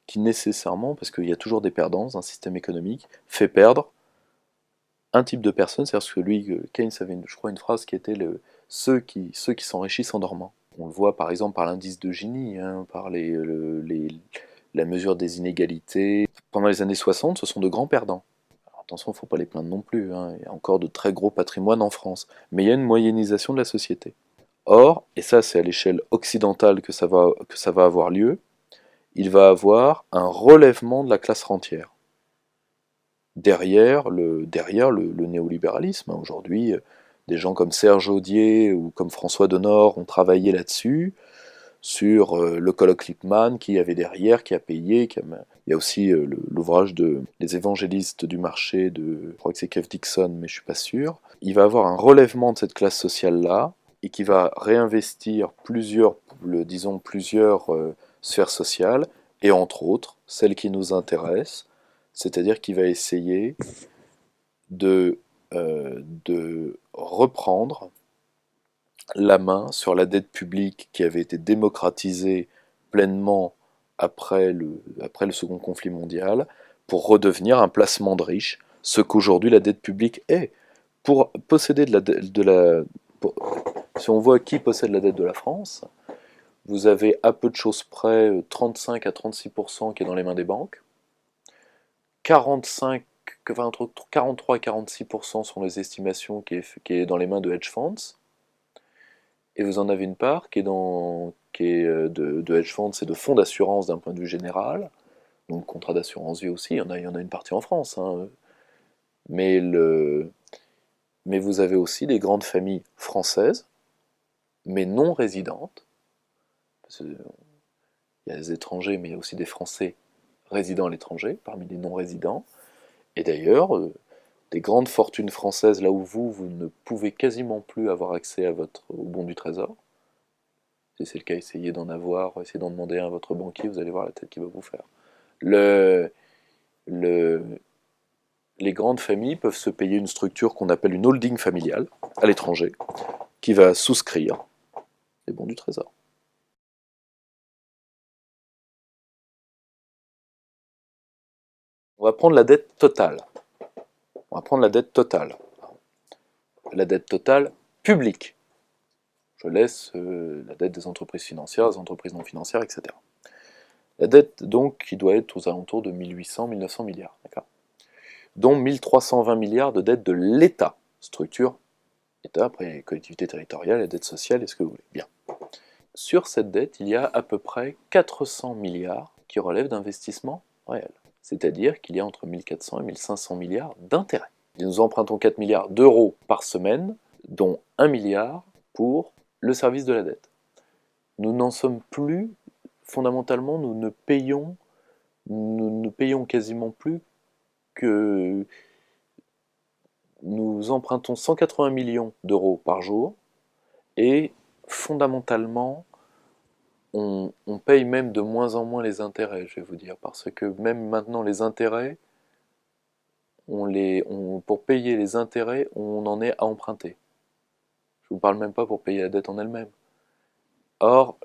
qui nécessairement, parce qu'il y a toujours des perdants dans un système économique, fait perdre un type de personne, c'est-à-dire que Keynes avait, je crois, une phrase qui était ceux qui s'enrichissent en dormant. On le voit par exemple par l'indice de Gini, hein, par la mesure des inégalités. Pendant les années 60, ce sont de grands perdants. Alors, attention, il ne faut pas les plaindre non plus, hein, il y a encore de très gros patrimoines en France, mais il y a une moyennisation de la société. Or, et ça c'est à l'échelle occidentale que ça va avoir lieu, il va avoir un relèvement de la classe rentière. Derrière le néolibéralisme, hein. Aujourd'hui, des gens comme Serge Audier ou comme François Denord ont travaillé là-dessus, sur le colloque Lippmann, qui avait derrière, qui a payé. Il y a aussi l'ouvrage Les évangélistes du marché de, je crois que c'est Kev Dixon, mais je suis pas sûr. Il va avoir un relèvement de cette classe sociale-là, et qui va réinvestir plusieurs sphères sociales, et entre autres, celle qui nous intéresse, c'est-à-dire qu'il va essayer de reprendre la main sur la dette publique qui avait été démocratisée pleinement après le second conflit mondial, pour redevenir un placement de riches, ce qu'aujourd'hui la dette publique est. Pour posséder si on voit qui possède la dette de la France, vous avez à peu de choses près 35 à 36% qui est dans les mains des banques, 45 entre 43 et 46% sont les estimations qui est dans les mains de hedge funds, et vous en avez une part qui est, de hedge funds et de fonds d'assurance d'un point de vue général, donc contrat d'assurance vie aussi, il y en a une partie en France, hein. Mais, mais vous avez aussi des grandes familles françaises, mais non résidentes, parce qu'il y a des étrangers, mais il y a aussi des Français résidents à l'étranger, parmi les non-résidents, et d'ailleurs, des grandes fortunes françaises, là où vous ne pouvez quasiment plus avoir accès au bon du trésor. Si c'est le cas, essayez d'en demander un à votre banquier, vous allez voir la tête qu'il va vous faire. Le, le, les grandes familles peuvent se payer une structure qu'on appelle une holding familiale à l'étranger, qui va souscrire les bons du trésor. On va prendre la dette totale. On va prendre la dette totale. La dette totale publique. Je laisse la dette des entreprises financières, des entreprises non financières, etc. La dette, donc, qui doit être aux alentours de 1800-1900 milliards, d'accord, dont 1320 milliards de dette de l'État, structure État, après collectivités territoriales, la dette sociale, est-ce que vous voulez. Bien. Sur cette dette, il y a à peu près 400 milliards qui relèvent d'investissements réels. C'est-à-dire qu'il y a entre 1400 et 1500 milliards d'intérêts. Nous empruntons 4 milliards d'euros par semaine, dont 1 milliard pour le service de la dette. Nous n'en sommes plus, fondamentalement, nous ne payons quasiment plus que... Nous empruntons 180 millions d'euros par jour, et fondamentalement, on paye même de moins en moins les intérêts, je vais vous dire, parce que même maintenant les intérêts, pour payer les intérêts, on en est à emprunter. Je ne vous parle même pas pour payer la dette en elle-même. Or,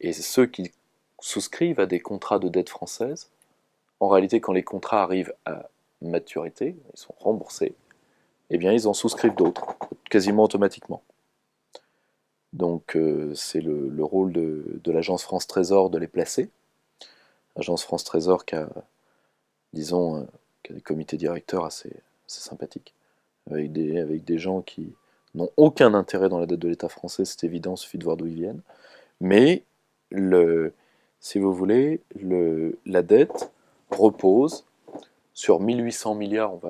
et ceux qui souscrivent à des contrats de dette française, en réalité, quand les contrats arrivent à maturité, ils sont remboursés, eh bien ils en souscrivent d'autres, quasiment automatiquement. Donc c'est le rôle de l'agence France Trésor de les placer. L'agence France Trésor qui a, disons, qui a des comités directeurs assez sympathiques, avec des gens qui n'ont aucun intérêt dans la dette de l'État français, c'est évident, il suffit de voir d'où ils viennent. Mais, si vous voulez, la dette repose sur 1800 milliards,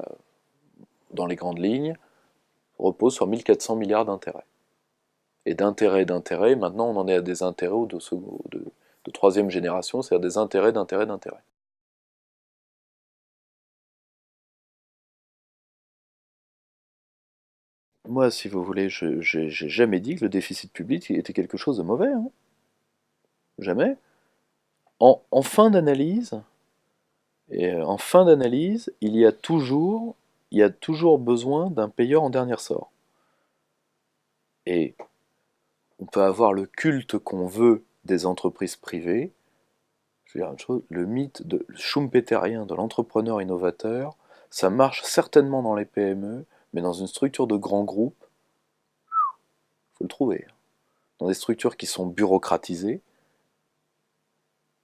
dans les grandes lignes, repose sur 1400 milliards d'intérêts. Et d'intérêts, maintenant on en est à des intérêts de troisième génération, c'est-à-dire des intérêts. Moi, si vous voulez, j'ai jamais dit que le déficit public était quelque chose de mauvais, hein. Jamais. En fin d'analyse, il y a toujours besoin d'un payeur en dernier ressort. Et on peut avoir le culte qu'on veut des entreprises privées. Je veux dire une chose, le mythe schumpeterien de l'entrepreneur innovateur, ça marche certainement dans les PME, mais dans une structure de grand groupe, il faut le trouver. Dans des structures qui sont bureaucratisées,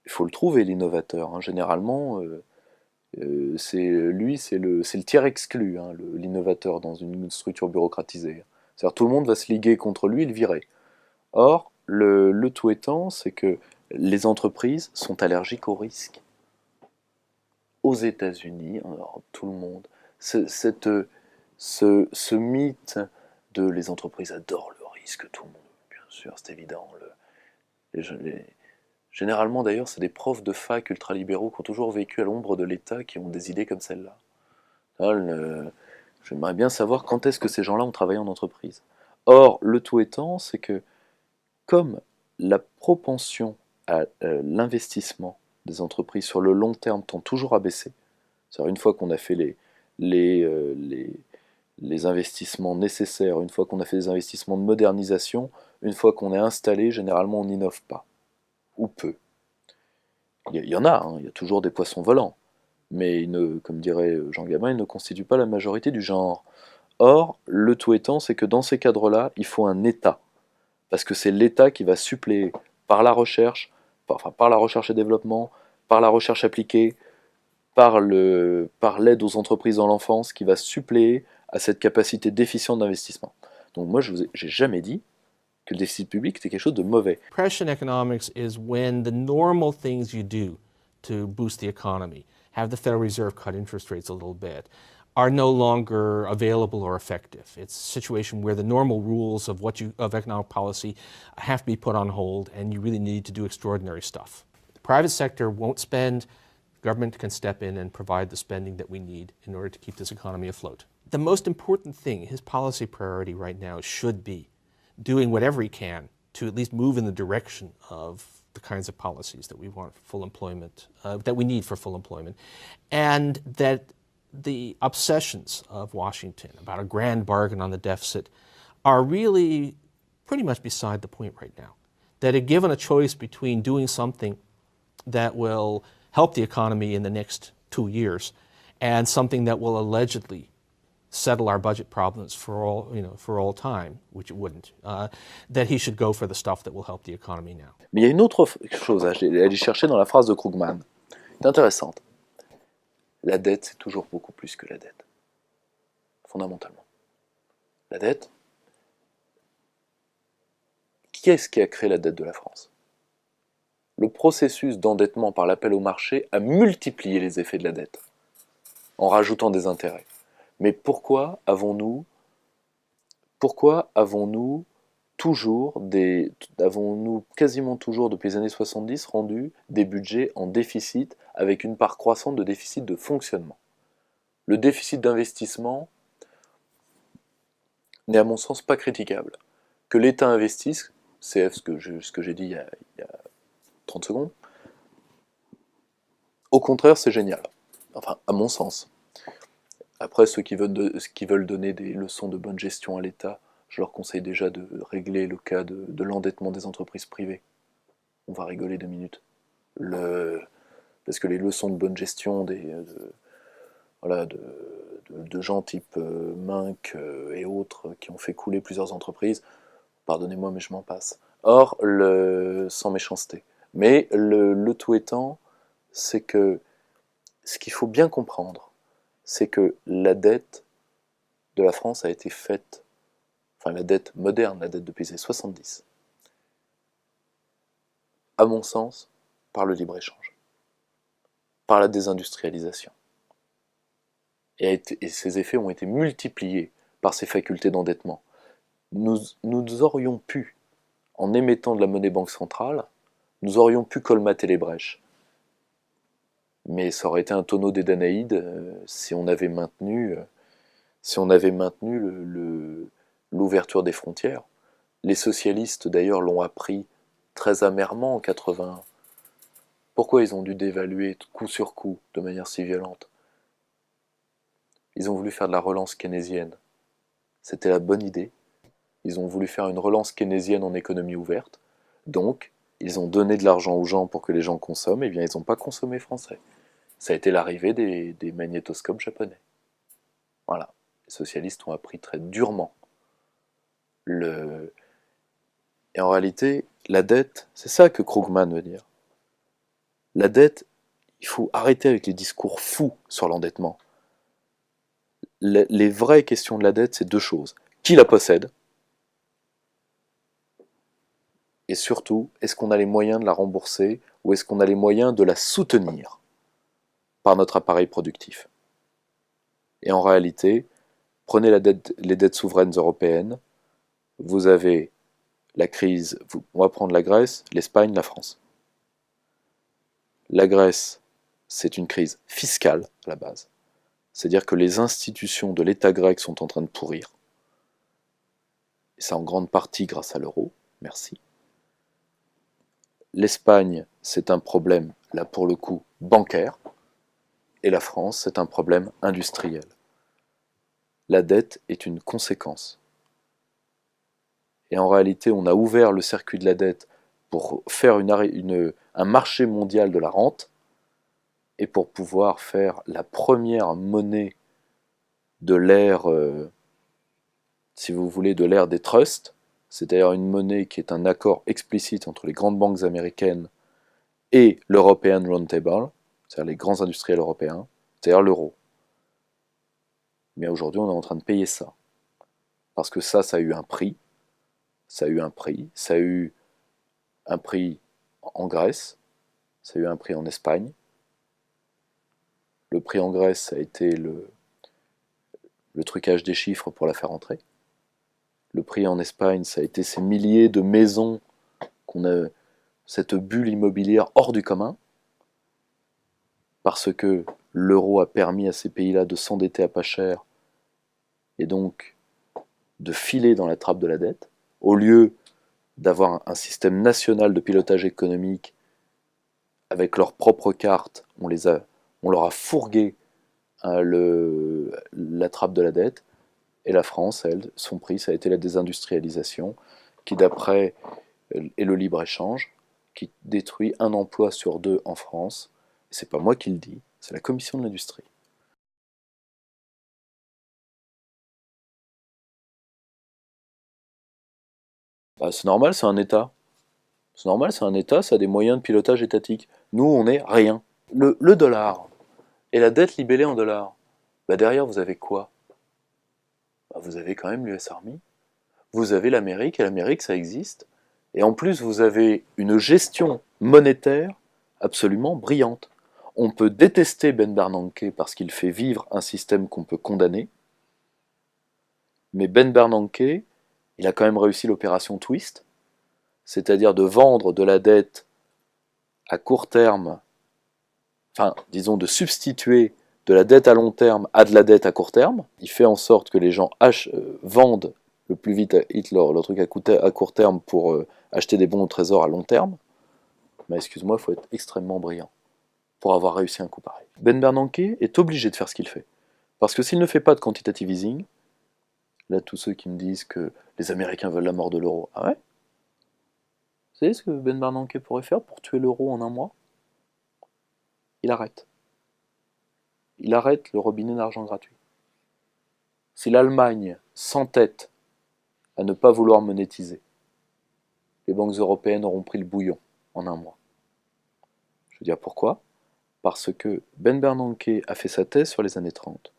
il faut le trouver, l'innovateur, hein. Généralement, c'est le tiers exclu, hein, l'innovateur dans une structure bureaucratisée. C'est-à-dire tout le monde va se liguer contre lui et le virer. Or, le tout étant, c'est que les entreprises sont allergiques au risque. Aux États-Unis, en Europe, tout le monde. Ce mythe de les entreprises adorent le risque, tout le monde, bien sûr, c'est évident. Généralement, d'ailleurs, c'est des profs de fac ultralibéraux qui ont toujours vécu à l'ombre de l'État qui ont des idées comme celle-là. J'aimerais bien savoir quand est-ce que ces gens-là ont travaillé en entreprise. Or, le tout étant, c'est que comme la propension à l'investissement des entreprises sur le long terme tend toujours à baisser, c'est-à-dire une fois qu'on a fait les investissements nécessaires, une fois qu'on a fait des investissements de modernisation, une fois qu'on est installé, généralement on n'innove pas, ou peu. Il y en a, hein, il y a toujours des poissons volants, mais comme dirait Jean Gabin, ils ne constituent pas la majorité du genre. Or, le tout étant, c'est que dans ces cadres-là, il faut un État. Parce que c'est l'État qui va suppléer par la recherche et développement, par la recherche appliquée, par l'aide aux entreprises dans l'enfance qui va suppléer à cette capacité déficiente d'investissement. Donc moi, j'ai jamais dit que le déficit public était quelque chose de mauvais. Depression economics is when the normal things you do to boost the economy, have the Federal Reserve cut interest rates a little bit, are no longer available or effective. It's a situation where the normal rules of economic policy have to be put on hold, and you really need to do extraordinary stuff. The private sector won't spend. Government can step in and provide the spending that we need in order to keep this economy afloat. The most important thing, his policy priority right now, should be doing whatever he can to at least move in the direction of the kinds of policies that we want for full employment, that we need for full employment, and that the obsessions of Washington about a grand bargain on the deficit are really pretty much beside the point right now. That if given a choice between doing something that will help the economy in the next 2 years and something that will allegedly settle our budget problems for all time, which it wouldn't, that he should go for the stuff that will help the economy now. Mais il y a une autre chose à aller chercher dans la phrase de Krugman, c'est intéressante. La dette, c'est toujours beaucoup plus que la dette, fondamentalement. La dette, qui est-ce qui a créé la dette de la France? Le processus d'endettement par l'appel au marché a multiplié les effets de la dette, en rajoutant des intérêts. Mais pourquoi avons-nous quasiment toujours depuis les années 70 rendu des budgets en déficit avec une part croissante de déficit de fonctionnement? Le déficit d'investissement n'est à mon sens pas critiquable. Que l'État investisse, CF ce que j'ai dit il y a 30 secondes, au contraire c'est génial. Enfin, à mon sens. Après, ceux qui veulent donner des leçons de bonne gestion à l'État, je leur conseille déjà de régler le cas de l'endettement des entreprises privées. On va rigoler 2 minutes. Parce que les leçons de bonne gestion de gens type Minc et autres qui ont fait couler plusieurs entreprises, pardonnez-moi mais je m'en passe. Or, sans méchanceté. Mais le tout étant, c'est que ce qu'il faut bien comprendre, c'est que la dette de la France a été faite, enfin la dette moderne, la dette depuis les années 70, à mon sens, par le libre-échange, par la désindustrialisation. Et ces effets ont été multipliés par ces facultés d'endettement. Nous aurions pu, en émettant de la monnaie banque centrale, nous aurions pu colmater les brèches. Mais ça aurait été un tonneau des Danaïdes si on avait maintenu l'ouverture des frontières. Les socialistes d'ailleurs l'ont appris très amèrement en 80. Pourquoi ils ont dû dévaluer coup sur coup de manière si violente? Ils ont voulu faire de la relance keynésienne. C'était la bonne idée. Ils ont voulu faire une relance keynésienne en économie ouverte. Donc, ils ont donné de l'argent aux gens pour que les gens consomment, et bien ils n'ont pas consommé français. Ça a été l'arrivée des magnétoscopes japonais. Voilà. Les socialistes ont appris très durement. Et en réalité, la dette, c'est ça que Krugman veut dire. La dette, il faut arrêter avec les discours fous sur l'endettement. Les vraies questions de la dette, c'est 2 choses. Qui la possède? Et surtout, est-ce qu'on a les moyens de la rembourser ou est-ce qu'on a les moyens de la soutenir par notre appareil productif? Et en réalité, prenez les dettes souveraines européennes, vous avez la crise, on va prendre la Grèce, l'Espagne, la France. La Grèce, c'est une crise fiscale à la base. C'est-à-dire que les institutions de l'État grec sont en train de pourrir. Et c'est en grande partie grâce à l'euro, merci. L'Espagne, c'est un problème, là pour le coup, bancaire. Et la France, c'est un problème industriel. La dette est une conséquence. Et en réalité, on a ouvert le circuit de la dette pour faire un marché mondial de la rente et pour pouvoir faire la première monnaie de l'ère, si vous voulez, de l'ère des trusts. C'est d'ailleurs une monnaie qui est un accord explicite entre les grandes banques américaines et l'European Roundtable, c'est-à-dire les grands industriels européens, c'est-à-dire l'euro. Mais aujourd'hui, on est en train de payer ça. Parce que ça a eu un prix. Ça a eu un prix. Ça a eu un prix en Grèce. Ça a eu un prix en Espagne. Le prix en Grèce, ça a été le trucage des chiffres pour la faire entrer. Le prix en Espagne, ça a été ces milliers de maisons qu'on a, cette bulle immobilière hors du commun, parce que l'euro a permis à ces pays-là de s'endetter à pas cher et donc de filer dans la trappe de la dette, au lieu d'avoir un système national de pilotage économique avec leurs propres cartes, on leur a fourgué la trappe de la dette, et la France, elle, son prix, ça a été la désindustrialisation, qui d'après est le libre-échange, qui détruit un emploi sur 2 en France. C'est pas moi qui le dis, c'est la Commission de l'industrie. Bah, c'est normal, c'est un État. C'est normal, c'est un État, ça a des moyens de pilotage étatique. Nous, on n'est rien. Le dollar et la dette libellée en dollars, bah derrière, vous avez quoi? Bah, vous avez quand même l'US Army, vous avez l'Amérique, et l'Amérique, ça existe. Et en plus, vous avez une gestion monétaire absolument brillante. On peut détester Ben Bernanke parce qu'il fait vivre un système qu'on peut condamner, mais Ben Bernanke, il a quand même réussi l'opération Twist, c'est-à-dire de vendre de la dette à court terme, enfin, disons de substituer de la dette à long terme à de la dette à court terme. Il fait en sorte que les gens vendent le plus vite leur truc à court terme pour acheter des bons au trésor à long terme. Mais excuse-moi, il faut être extrêmement brillant pour avoir réussi un coup pareil. Ben Bernanke est obligé de faire ce qu'il fait. Parce que s'il ne fait pas de quantitative easing, là, tous ceux qui me disent que les Américains veulent la mort de l'euro, ah ouais? Vous savez ce que Ben Bernanke pourrait faire pour tuer l'euro en un mois? Il arrête. Il arrête le robinet d'argent gratuit. Si l'Allemagne s'entête à ne pas vouloir monétiser, les banques européennes auront pris le bouillon en un mois. Je veux dire pourquoi? Parce que Ben Bernanke a fait sa thèse sur les années 30.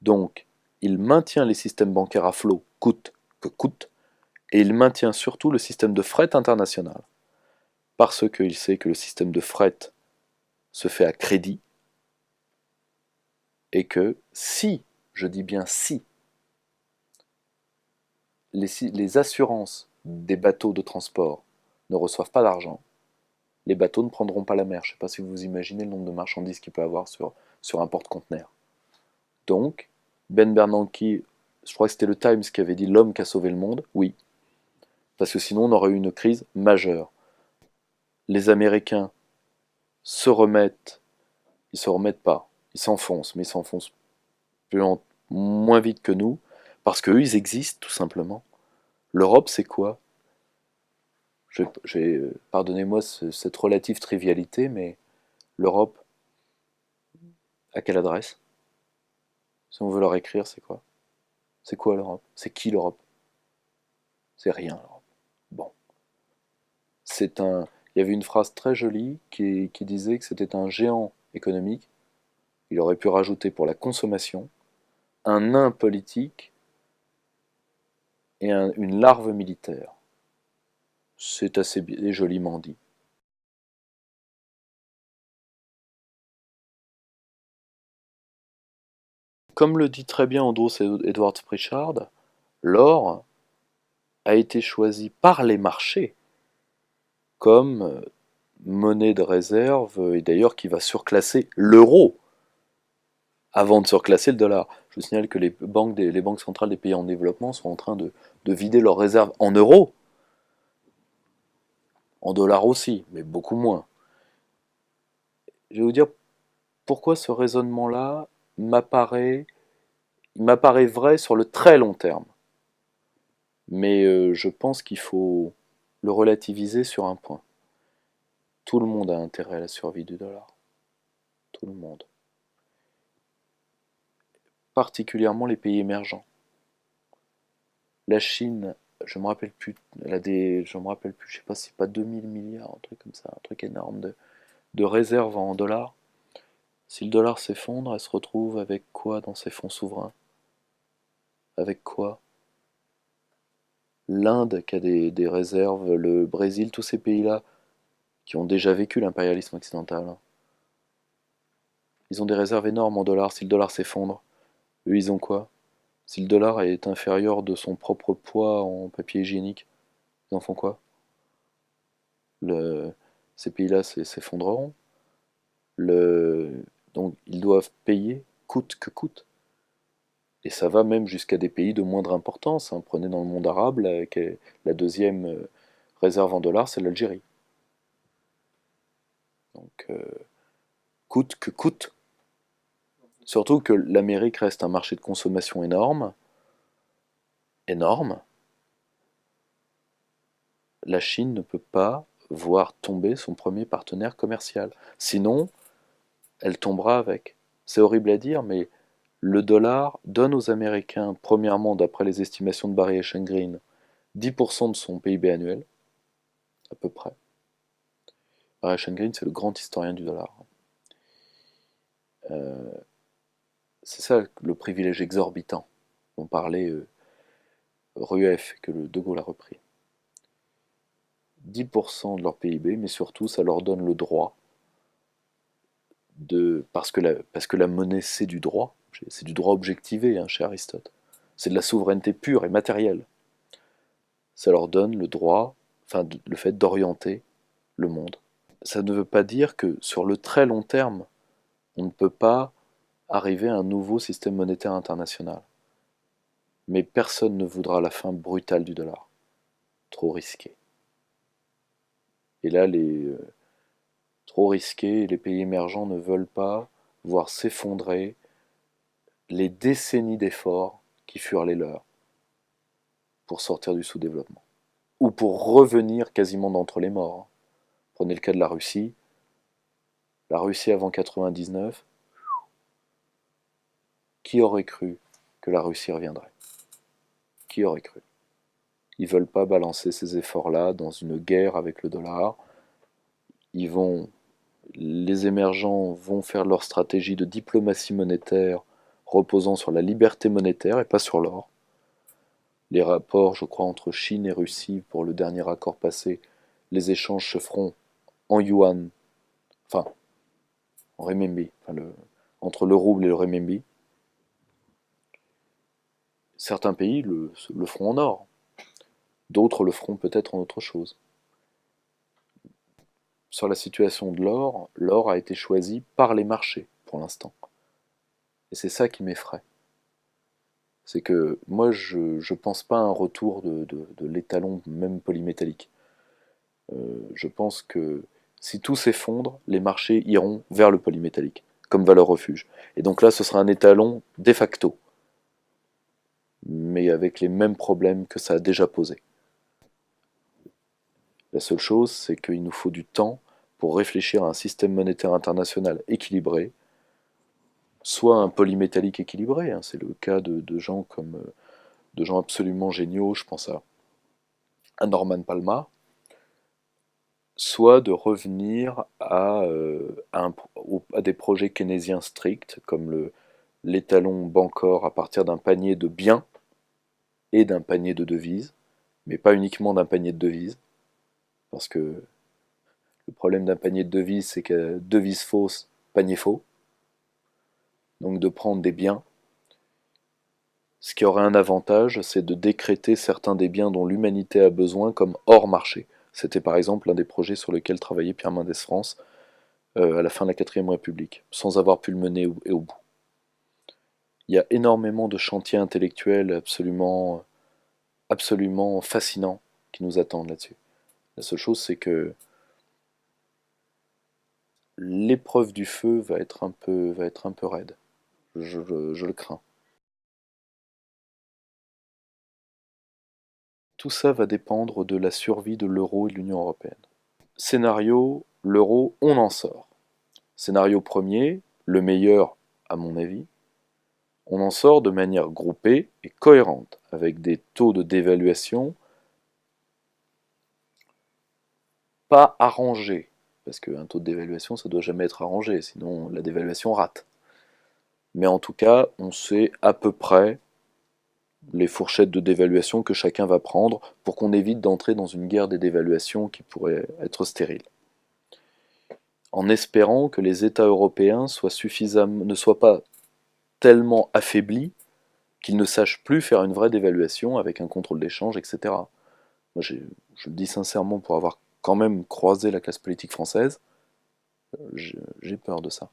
Donc, il maintient les systèmes bancaires à flot, coûte que coûte, et il maintient surtout le système de fret international. Parce qu'il sait que le système de fret se fait à crédit, et que si, je dis bien si, les assurances des bateaux de transport ne reçoivent pas d'argent, les bateaux ne prendront pas la mer. Je ne sais pas si vous imaginez le nombre de marchandises qu'il peut avoir sur un porte-conteneur. Donc, Ben Bernanke, je crois que c'était le Times qui avait dit l'homme qui a sauvé le monde, oui. Parce que sinon on aurait eu une crise majeure. Les Américains se remettent, ils se remettent pas, ils s'enfoncent, mais ils s'enfoncent moins vite que nous, parce qu'eux, ils existent tout simplement. L'Europe, c'est quoi? Pardonnez-moi cette relative trivialité, mais l'Europe, à quelle adresse? Si on veut leur écrire, c'est quoi? C'est quoi l'Europe? C'est qui l'Europe? C'est rien l'Europe. Bon. Il y avait une phrase très jolie qui disait que c'était un géant économique. Il aurait pu rajouter pour la consommation un nain politique et une larve militaire. C'est assez joliment dit. Comme le dit très bien Andros Edward Pritchard, l'or a été choisi par les marchés comme monnaie de réserve, et d'ailleurs qui va surclasser l'euro avant de surclasser le dollar. Je vous signale que les banques centrales des pays en développement sont en train de vider leurs réserves en euros, en dollars aussi, mais beaucoup moins. Je vais vous dire pourquoi ce raisonnement-là m'apparaît vrai sur le très long terme. Mais je pense qu'il faut le relativiser sur un point. Tout le monde a intérêt à la survie du dollar. Tout le monde. Particulièrement les pays émergents. La Chine, je me rappelle plus, je sais pas si c'est pas 2000 milliards, un truc comme ça, un truc énorme de réserves en dollars. Si le dollar s'effondre, elle se retrouve avec quoi dans ses fonds souverains? Avec quoi? L'Inde qui a des réserves, le Brésil, tous ces pays-là qui ont déjà vécu l'impérialisme occidental. Ils ont des réserves énormes en dollars. Si le dollar s'effondre, eux ils ont quoi? Si le dollar est inférieur de son propre poids en papier hygiénique, ils en font quoi? Le- Ces pays-là s'effondreront. Donc ils doivent payer coûte que coûte. Et ça va même jusqu'à des pays de moindre importance, hein. Prenez dans le monde arabe, la deuxième réserve en dollars, c'est l'Algérie. Donc coûte que coûte. Surtout que l'Amérique reste un marché de consommation énorme, énorme. La Chine ne peut pas voir tomber son premier partenaire commercial. Sinon, elle tombera avec. C'est horrible à dire, mais le dollar donne aux Américains, premièrement, d'après les estimations de Barry Eichengreen, 10% de son PIB annuel, à peu près. Barry Eichengreen, c'est le grand historien du dollar. C'est ça le privilège exorbitant dont parlait Rueff, que le De Gaulle a repris. 10% de leur PIB, mais surtout, ça leur donne le droit parce que la monnaie, c'est du droit objectivé, hein, chez Aristote. C'est de la souveraineté pure et matérielle. Ça leur donne le droit, enfin le fait d'orienter le monde. Ça ne veut pas dire que sur le très long terme, on ne peut pas arriver à un nouveau système monétaire international. Mais personne ne voudra la fin brutale du dollar. Trop risqué. Et là, trop risqué, les pays émergents ne veulent pas voir s'effondrer les décennies d'efforts qui furent les leurs pour sortir du sous-développement. Ou pour revenir quasiment d'entre les morts. Prenez le cas de la Russie. La Russie avant 99, qui aurait cru que la Russie reviendrait? Qui aurait cru? Ils ne veulent pas balancer ces efforts-là dans une guerre avec le dollar. Les émergents vont faire leur stratégie de diplomatie monétaire reposant sur la liberté monétaire et pas sur l'or. Les rapports, je crois, entre Chine et Russie pour le dernier accord passé, les échanges se feront en yuan, enfin en renminbi, entre le rouble et le renminbi. Certains pays le feront en or, d'autres le feront peut-être en autre chose. Sur la situation de l'or, l'or a été choisi par les marchés pour l'instant. Et c'est ça qui m'effraie. C'est que moi, je ne pense pas à un retour de l'étalon, même polymétallique. Je pense que si tout s'effondre, les marchés iront vers le polymétallique, comme valeur refuge. Et donc là, ce sera un étalon de facto, mais avec les mêmes problèmes que ça a déjà posé. La seule chose, c'est qu'il nous faut du temps pour réfléchir à un système monétaire international équilibré, soit un polymétallique équilibré, hein, c'est le cas de gens de gens absolument géniaux, je pense à Norman Palma, soit de revenir à des projets keynésiens stricts, comme l'étalon Bancor à partir d'un panier de biens et d'un panier de devises, mais pas uniquement d'un panier de devises, parce que le problème d'un panier de devises, c'est que devise fausse, panier faux, donc de prendre des biens. Ce qui aurait un avantage, c'est de décréter certains des biens dont l'humanité a besoin comme hors marché. C'était par exemple l'un des projets sur lesquels travaillait Pierre Mendès France à la fin de la 4ème République, sans avoir pu le mener au bout. Il y a énormément de chantiers intellectuels absolument fascinants qui nous attendent là-dessus. La seule chose, c'est que l'épreuve du feu va être un peu raide. Je le crains. Tout ça va dépendre de la survie de l'euro et de l'Union européenne. Scénario, l'euro, on en sort. Scénario premier, le meilleur à mon avis, on en sort de manière groupée et cohérente, avec des taux de dévaluation pas arrangés, parce qu'un taux de dévaluation, ça doit jamais être arrangé, sinon la dévaluation rate. Mais en tout cas, on sait à peu près les fourchettes de dévaluation que chacun va prendre pour qu'on évite d'entrer dans une guerre des dévaluations qui pourrait être stérile. En espérant que les États européens ne soient pas tellement affaiblis qu'ils ne sachent plus faire une vraie dévaluation avec un contrôle d'échange, etc. Moi, je le dis sincèrement, pour avoir quand même croisé la classe politique française, j'ai peur de ça.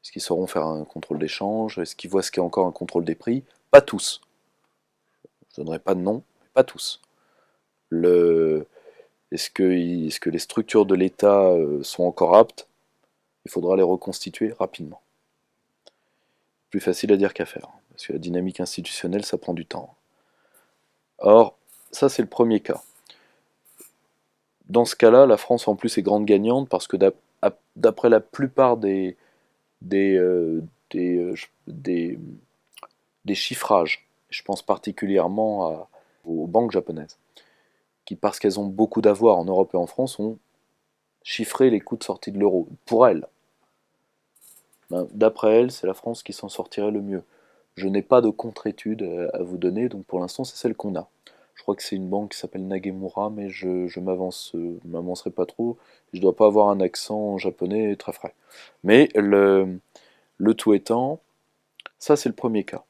Est-ce qu'ils sauront faire un contrôle d'échange? Est-ce qu'ils voient ce qu'est encore un contrôle des prix? Pas tous. Je ne donnerai pas de nom, mais pas tous. Est-ce que les structures de l'État sont encore aptes? Il faudra les reconstituer rapidement. Plus facile à dire qu'à faire, parce que la dynamique institutionnelle, ça prend du temps. Or, ça c'est le premier cas. Dans ce cas-là, la France en plus est grande gagnante, parce que d'après la plupart des chiffrages, je pense particulièrement aux banques japonaises, qui, parce qu'elles ont beaucoup d'avoir en Europe et en France, ont chiffré les coûts de sortie de l'euro. Pour elles. D'après elles, c'est la France qui s'en sortirait le mieux. Je n'ai pas de contre-étude à vous donner, donc pour l'instant, c'est celle qu'on a. Je crois que c'est une banque qui s'appelle Nagemura, mais je m'avancerai pas trop. Je dois pas avoir un accent japonais très frais. Mais le tout étant, ça c'est le premier cas.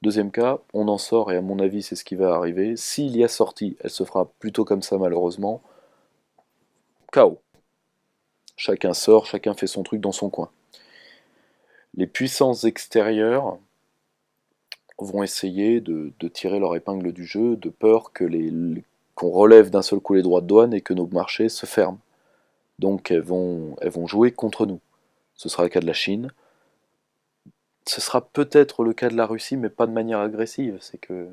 Deuxième cas, on en sort, et à mon avis, c'est ce qui va arriver. S'il y a sortie, elle se fera plutôt comme ça, malheureusement. Chaos. Chacun sort, chacun fait son truc dans son coin. Les puissances extérieures vont essayer de tirer leur épingle du jeu, de peur qu'on relève d'un seul coup les droits de douane et que nos marchés se ferment. Donc elles vont jouer contre nous. Ce sera le cas de la Chine. Ce sera peut-être le cas de la Russie, mais pas de manière agressive. C'est que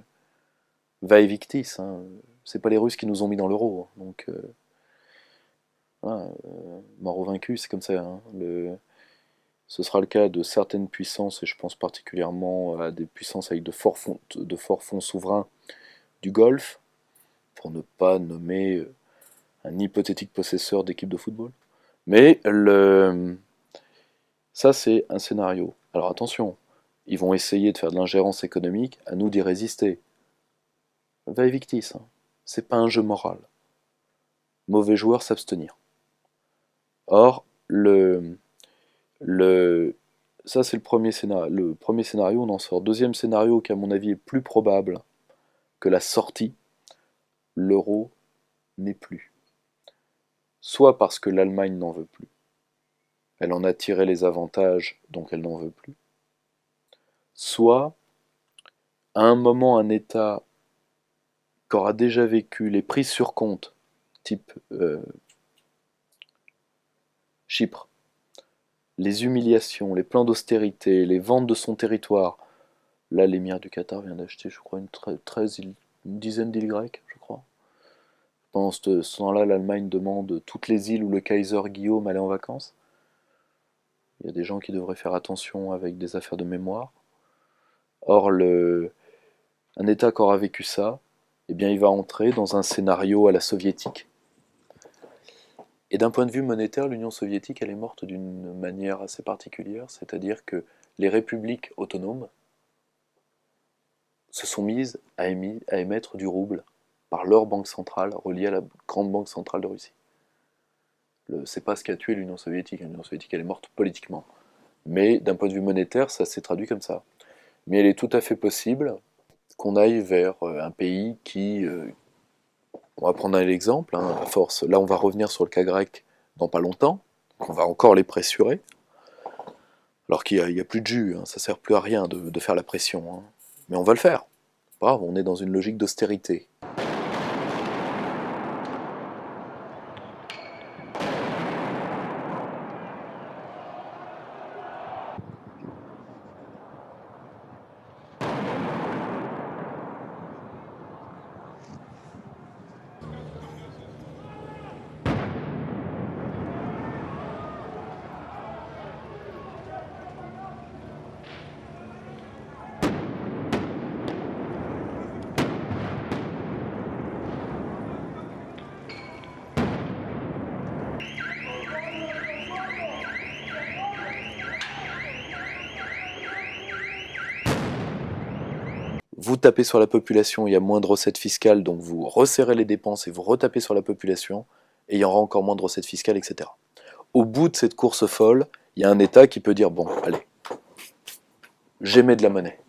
vae victis. Hein. C'est pas les Russes qui nous ont mis dans l'euro. Donc voilà, mort aux vaincus, c'est comme ça. Hein. Ce sera le cas de certaines puissances, et je pense particulièrement à des puissances avec de forts fonds souverains du Golfe, pour ne pas nommer un hypothétique possesseur d'équipe de football. Mais ça, c'est un scénario. Alors attention, ils vont essayer de faire de l'ingérence économique, à nous d'y résister. Vae victis, hein. C'est pas un jeu moral. Mauvais joueur, s'abstenir. Or, ça c'est le premier scénario. Le premier scénario, on en sort. Deuxième scénario, qui à mon avis est plus probable que la sortie, l'euro n'est plus. Soit parce que l'Allemagne n'en veut plus. Elle en a tiré les avantages, donc elle n'en veut plus. Soit, à un moment, un État qui aura déjà vécu les prises sur compte, type Chypre, les humiliations, les plans d'austérité, les ventes de son territoire. Là, l'émir du Qatar vient d'acheter, je crois, une dizaine d'îles grecques, je crois. Pendant ce temps-là, l'Allemagne demande toutes les îles où le Kaiser Guillaume allait en vacances. Il y a des gens qui devraient faire attention avec des affaires de mémoire. Or, un État qui aura vécu ça, eh bien, il va entrer dans un scénario à la soviétique. Et d'un point de vue monétaire, l'Union soviétique, elle est morte d'une manière assez particulière, c'est-à-dire que les républiques autonomes se sont mises à émettre du rouble par leur banque centrale reliée à la grande banque centrale de Russie. C'est pas ce qui a tué l'Union soviétique. L'Union soviétique, elle est morte politiquement. Mais d'un point de vue monétaire, ça s'est traduit comme ça. Mais il est tout à fait possible qu'on aille vers un pays qui... on va prendre un exemple, hein, à force. Là, on va revenir sur le cas grec dans pas longtemps. On va encore les pressurer. Alors qu'il n'y a plus de jus, hein, ça sert plus à rien de faire la pression. Hein. Mais on va le faire. Bravo, on est dans une logique d'austérité. vous tapez sur la population, il y a moins de recettes fiscales, donc vous resserrez les dépenses et vous retapez sur la population, et il y aura encore moins de recettes fiscales, etc. Au bout de cette course folle, il y a un État qui peut dire, bon, allez, j'émets de la monnaie.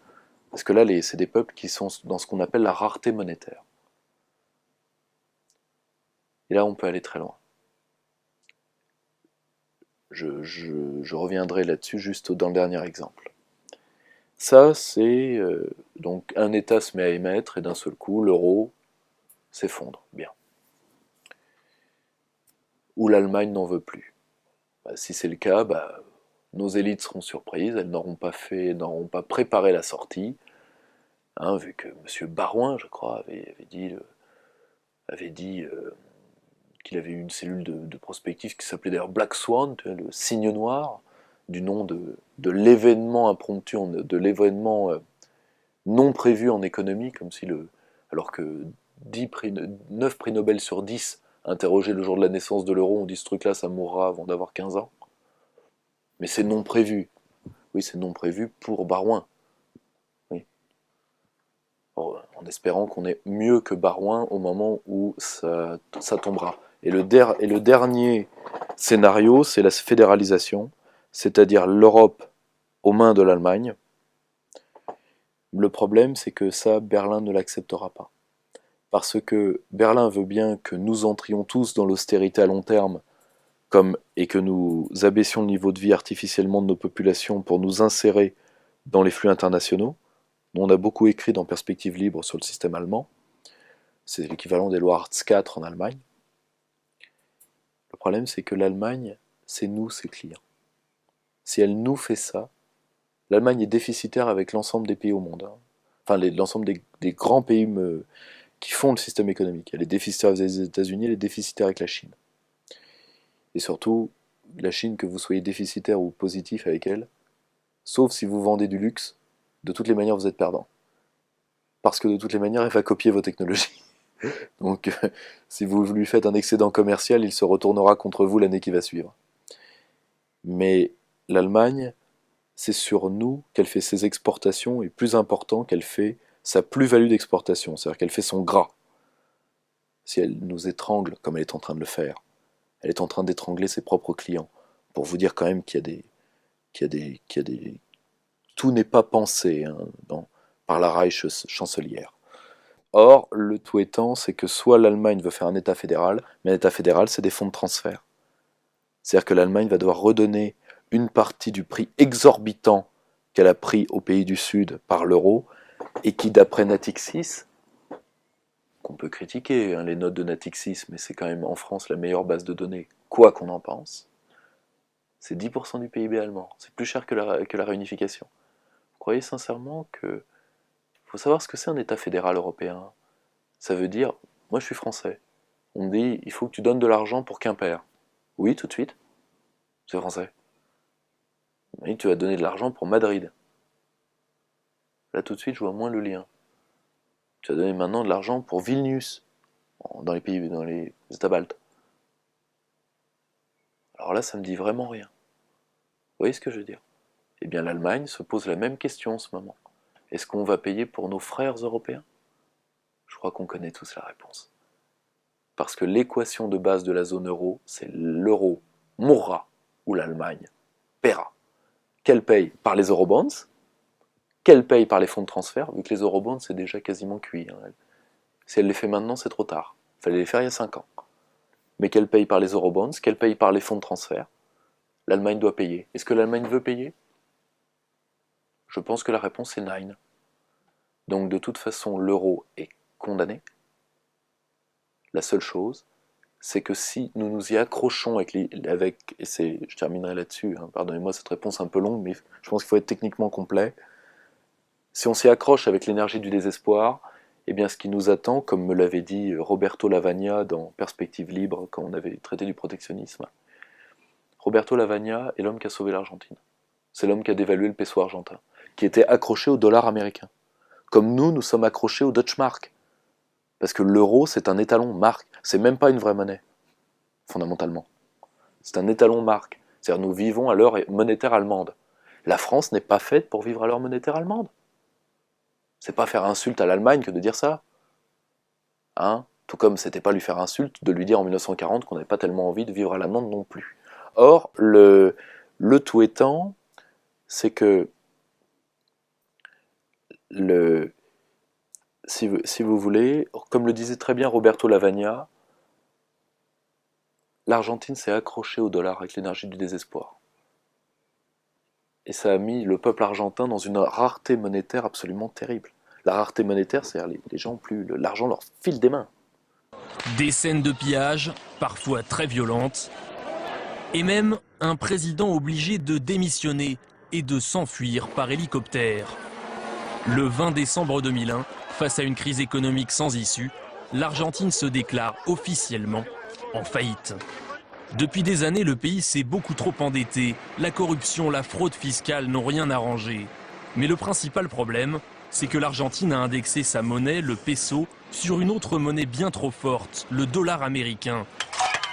Parce que là, c'est des peuples qui sont dans ce qu'on appelle la rareté monétaire. Et là, on peut aller très loin. Je reviendrai là-dessus juste dans le dernier exemple. Ça, c'est donc un État se met à émettre et d'un seul coup, l'euro s'effondre. Bien. Ou l'Allemagne n'en veut plus. Si c'est le cas, nos élites seront surprises, elles n'auront pas préparé la sortie, hein, vu que M. Barouin, je crois, avait dit qu'il avait eu une cellule de prospective qui s'appelait d'ailleurs Black Swan, le cygne noir, du nom de l'événement impromptu, de l'événement non prévu en économie, comme si alors que 9 prix Nobel sur 10 interrogés le jour de la naissance de l'euro, on dit ce truc-là, ça mourra avant d'avoir 15 ans. Mais c'est non prévu. Oui, c'est non prévu pour Barouin. Oui. En espérant qu'on ait mieux que Barouin au moment où ça tombera. Et le dernier scénario, c'est la fédéralisation, c'est-à-dire l'Europe aux mains de l'Allemagne. Le problème, c'est que ça, Berlin ne l'acceptera pas. Parce que Berlin veut bien que nous entrions tous dans l'austérité à long terme, et que nous abaissions le niveau de vie artificiellement de nos populations pour nous insérer dans les flux internationaux. On a beaucoup écrit dans Perspective Libre sur le système allemand. C'est l'équivalent des lois Hartz IV en Allemagne. Le problème, c'est que l'Allemagne, c'est nous, ses clients. Si elle nous fait ça, l'Allemagne est déficitaire avec l'ensemble des pays au monde. Enfin, l'ensemble des grands pays qui font le système économique. Elle est déficitaire avec les États-Unis, elle est déficitaire avec la Chine. Et surtout, la Chine, que vous soyez déficitaire ou positif avec elle, sauf si vous vendez du luxe, de toutes les manières, vous êtes perdant. Parce que de toutes les manières, elle va copier vos technologies. Donc, si vous lui faites un excédent commercial, il se retournera contre vous l'année qui va suivre. Mais l'Allemagne, c'est sur nous qu'elle fait ses exportations, et plus important, qu'elle fait sa plus-value d'exportation, c'est-à-dire qu'elle fait son gras. Si elle nous étrangle, comme elle est en train de le faire, elle est en train d'étrangler ses propres clients. Pour vous dire quand même tout n'est pas pensé par la Reich chancelière. Or, le tout étant, c'est que soit l'Allemagne veut faire un État fédéral, mais un État fédéral, c'est des fonds de transfert. C'est-à-dire que l'Allemagne va devoir redonner une partie du prix exorbitant qu'elle a pris aux pays du Sud par l'euro, et qui, d'après Natixis, qu'on peut critiquer, les notes de Natixis, mais c'est quand même en France la meilleure base de données, quoi qu'on en pense, c'est 10% du PIB allemand. C'est plus cher que la réunification. Vous croyez sincèrement que... Il faut savoir ce que c'est un État fédéral européen. Ça veut dire, moi je suis français, on me dit, il faut que tu donnes de l'argent pour Quimper. Oui, tout de suite. C'est français. Oui, tu vas donner de l'argent pour Madrid. Là tout de suite, je vois moins le lien. Tu vas donner maintenant de l'argent pour Vilnius, dans les États baltes. Alors là, ça me dit vraiment rien. Vous voyez ce que je veux dire? Eh bien, l'Allemagne se pose la même question en ce moment. Est-ce qu'on va payer pour nos frères européens? Je crois qu'on connaît tous la réponse. Parce que l'équation de base de la zone euro, c'est l'euro mourra ou l'Allemagne paiera. Qu'elle paye par les eurobonds, qu'elle paye par les fonds de transfert, vu que les eurobonds c'est déjà quasiment cuit. Si elle les fait maintenant, c'est trop tard. Il fallait les faire il y a 5 ans. Mais qu'elle paye par les eurobonds, qu'elle paye par les fonds de transfert, l'Allemagne doit payer. Est-ce que l'Allemagne veut payer? Je pense que la réponse est nein. Donc de toute façon, l'euro est condamné. La seule chose, c'est que si nous nous y accrochons je terminerai là-dessus, pardonnez-moi cette réponse un peu longue, mais je pense qu'il faut être techniquement complet. Si on s'y accroche avec l'énergie du désespoir, eh bien ce qui nous attend, comme me l'avait dit Roberto Lavagna dans Perspective Libre, quand on avait traité du protectionnisme, Roberto Lavagna est l'homme qui a sauvé l'Argentine. C'est l'homme qui a dévalué le peso argentin, qui était accroché au dollar américain. Comme nous sommes accrochés au Deutsche Mark. Parce que l'euro, c'est un étalon marque. C'est même pas une vraie monnaie, fondamentalement. C'est un étalon marque. C'est-à-dire nous vivons à l'heure monétaire allemande. La France n'est pas faite pour vivre à l'heure monétaire allemande. C'est pas faire insulte à l'Allemagne que de dire ça. Hein? Tout comme c'était pas lui faire insulte de lui dire en 1940 qu'on n'avait pas tellement envie de vivre à l'allemande non plus. Or, le tout étant, c'est que si vous voulez, comme le disait très bien Roberto Lavagna, l'Argentine s'est accrochée au dollar avec l'énergie du désespoir. Et ça a mis le peuple argentin dans une rareté monétaire absolument terrible. La rareté monétaire, c'est-à-dire les gens plus, l'argent leur file des mains. Des scènes de pillage, parfois très violentes, et même un président obligé de démissionner et de s'enfuir par hélicoptère. Le 20 décembre 2001, face à une crise économique sans issue, l'Argentine se déclare officiellement en faillite. Depuis des années, le pays s'est beaucoup trop endetté. La corruption, la fraude fiscale n'ont rien arrangé. Mais le principal problème, c'est que l'Argentine a indexé sa monnaie, le peso, sur une autre monnaie bien trop forte, le dollar américain.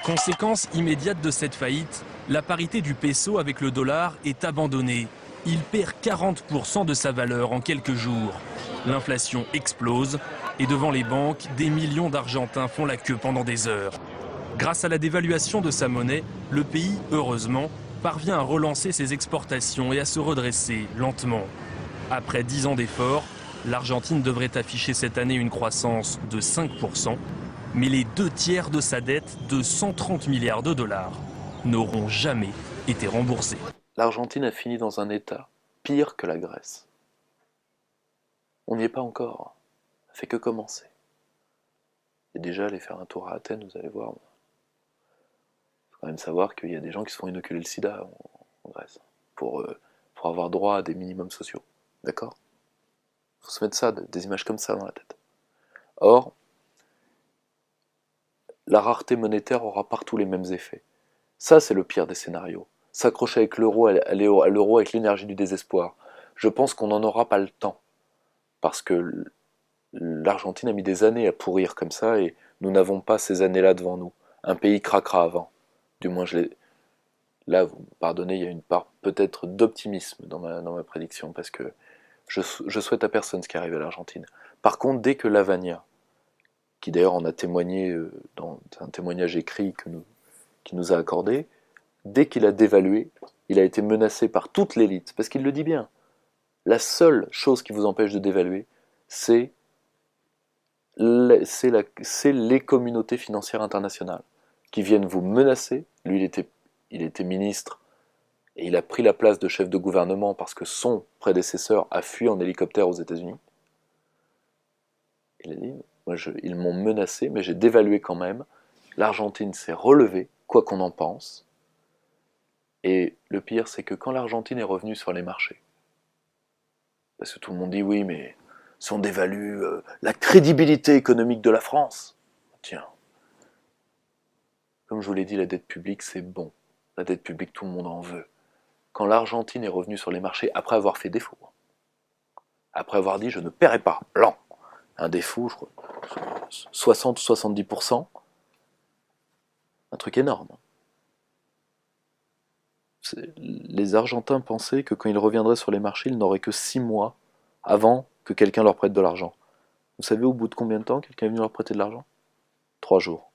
Conséquence immédiate de cette faillite, la parité du peso avec le dollar est abandonnée. Il perd 40% de sa valeur en quelques jours. L'inflation explose et devant les banques, des millions d'Argentins font la queue pendant des heures. Grâce à la dévaluation de sa monnaie, le pays, heureusement, parvient à relancer ses exportations et à se redresser lentement. Après 10 ans d'efforts, l'Argentine devrait afficher cette année une croissance de 5%, mais les 2/3 de sa dette de 130 milliards de dollars n'auront jamais été remboursés. L'Argentine a fini dans un état pire que la Grèce. On n'y est pas encore, ça fait que commencer. Et déjà, aller faire un tour à Athènes, vous allez voir. Il faut quand même savoir qu'il y a des gens qui se font inoculer le sida en Grèce, pour avoir droit à des minimums sociaux. D'accord? Il faut se mettre ça, des images comme ça dans la tête. Or, la rareté monétaire aura partout les mêmes effets. Ça, c'est le pire des scénarios. S'accrocher avec l'euro, aller à l'euro avec l'énergie du désespoir. Je pense qu'on n'en aura pas le temps. Parce que l'Argentine a mis des années à pourrir comme ça et nous n'avons pas ces années-là devant nous. Un pays craquera avant. Du moins, là, vous me pardonnez, il y a une part peut-être d'optimisme dans ma prédiction parce que je souhaite à personne ce qui arrive à l'Argentine. Par contre, dès que Lavagna, qui d'ailleurs en a témoigné dans un témoignage écrit qu'il nous a accordé, dès qu'il a dévalué, il a été menacé par toute l'élite, parce qu'il le dit bien. La seule chose qui vous empêche de dévaluer, c'est les communautés financières internationales qui viennent vous menacer. Lui, il était ministre et il a pris la place de chef de gouvernement parce que son prédécesseur a fui en hélicoptère aux États-Unis. Il a dit, ils m'ont menacé, mais j'ai dévalué quand même. L'Argentine s'est relevée, quoi qu'on en pense. Et le pire, c'est que quand l'Argentine est revenue sur les marchés, parce que tout le monde dit oui, mais si on dévalue la crédibilité économique de la France, tiens, comme je vous l'ai dit, la dette publique, c'est bon. La dette publique, tout le monde en veut. Quand l'Argentine est revenue sur les marchés, après avoir fait défaut, après avoir dit je ne paierai pas, lent, un défaut, je crois, 60 ou 70%, un truc énorme. Les Argentins pensaient que quand ils reviendraient sur les marchés, ils n'auraient que 6 mois avant que quelqu'un leur prête de l'argent. Vous savez au bout de combien de temps quelqu'un est venu leur prêter de l'argent? 3 jours.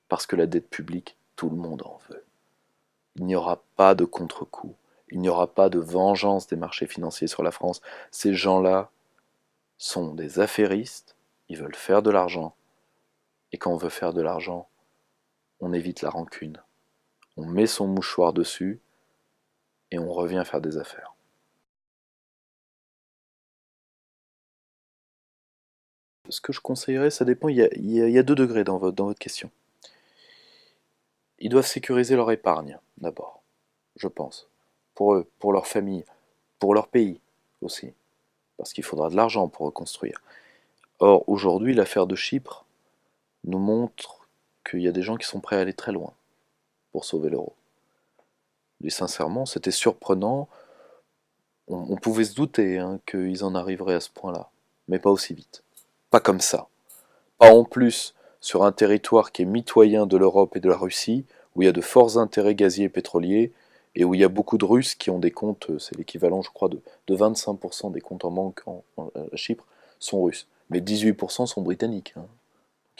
Parce que la dette publique, tout le monde en veut. Il n'y aura pas de contre-coup. Il n'y aura pas de vengeance des marchés financiers sur la France. Ces gens-là sont des affairistes, ils veulent faire de l'argent. Et quand on veut faire de l'argent, on évite la rancune. On met son mouchoir dessus et on revient faire des affaires. Ce que je conseillerais, ça dépend, il y a 2 degrés dans votre question. Ils doivent sécuriser leur épargne, d'abord, je pense. Pour eux, pour leur famille, pour leur pays aussi. Parce qu'il faudra de l'argent pour reconstruire. Or, aujourd'hui, l'affaire de Chypre nous montre qu'il y a des gens qui sont prêts à aller très loin pour sauver l'euro. Et sincèrement, c'était surprenant. On pouvait se douter qu'ils en arriveraient à ce point-là, mais pas aussi vite. Pas comme ça. Pas en plus sur un territoire qui est mitoyen de l'Europe et de la Russie, où il y a de forts intérêts gaziers et pétroliers, et où il y a beaucoup de Russes qui ont des comptes, c'est l'équivalent, je crois, de 25% des comptes en banque à Chypre sont russes. Mais 18% sont britanniques. Hein.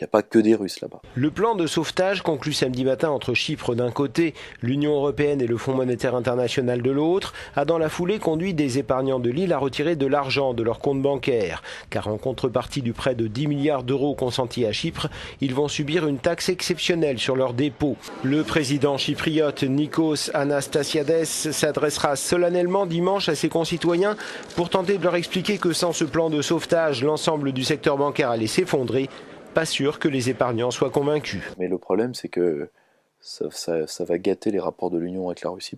Il n'y a pas que des Russes là-bas. Le plan de sauvetage conclu samedi matin entre Chypre d'un côté, l'Union européenne et le Fonds monétaire international de l'autre, a dans la foulée conduit des épargnants de l'île à retirer de l'argent de leurs comptes bancaires. Car en contrepartie du prêt de 10 milliards d'euros consenti à Chypre, ils vont subir une taxe exceptionnelle sur leurs dépôts. Le président chypriote Nikos Anastasiades s'adressera solennellement dimanche à ses concitoyens pour tenter de leur expliquer que sans ce plan de sauvetage, l'ensemble du secteur bancaire allait s'effondrer. Pas sûr que les épargnants soient convaincus. Mais le problème, c'est que ça va gâter les rapports de l'Union avec la Russie,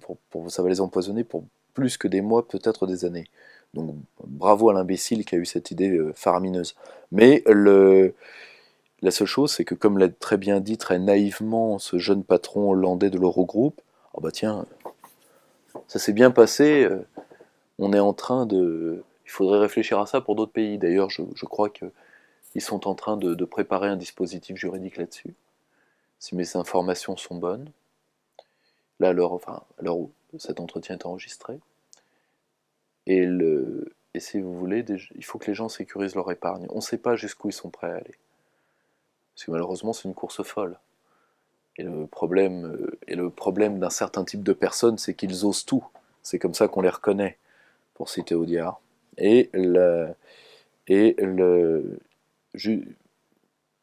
ça va les empoisonner pour plus que des mois, peut-être des années. Donc bravo à l'imbécile qui a eu cette idée faramineuse. Mais la seule chose, c'est que comme l'a très bien dit, très naïvement, ce jeune patron hollandais de l'Eurogroupe, oh bah tiens, ça s'est bien passé, on est en train de... Il faudrait réfléchir à ça pour d'autres pays. D'ailleurs, je crois que ils sont en train de préparer un dispositif juridique là-dessus, si mes informations sont bonnes. Là, à l'heure où cet entretien est enregistré. Et si vous voulez, il faut que les gens sécurisent leur épargne. On ne sait pas jusqu'où ils sont prêts à aller. Parce que malheureusement, c'est une course folle. Et le problème d'un certain type de personnes, c'est qu'ils osent tout. C'est comme ça qu'on les reconnaît, pour citer Audiard.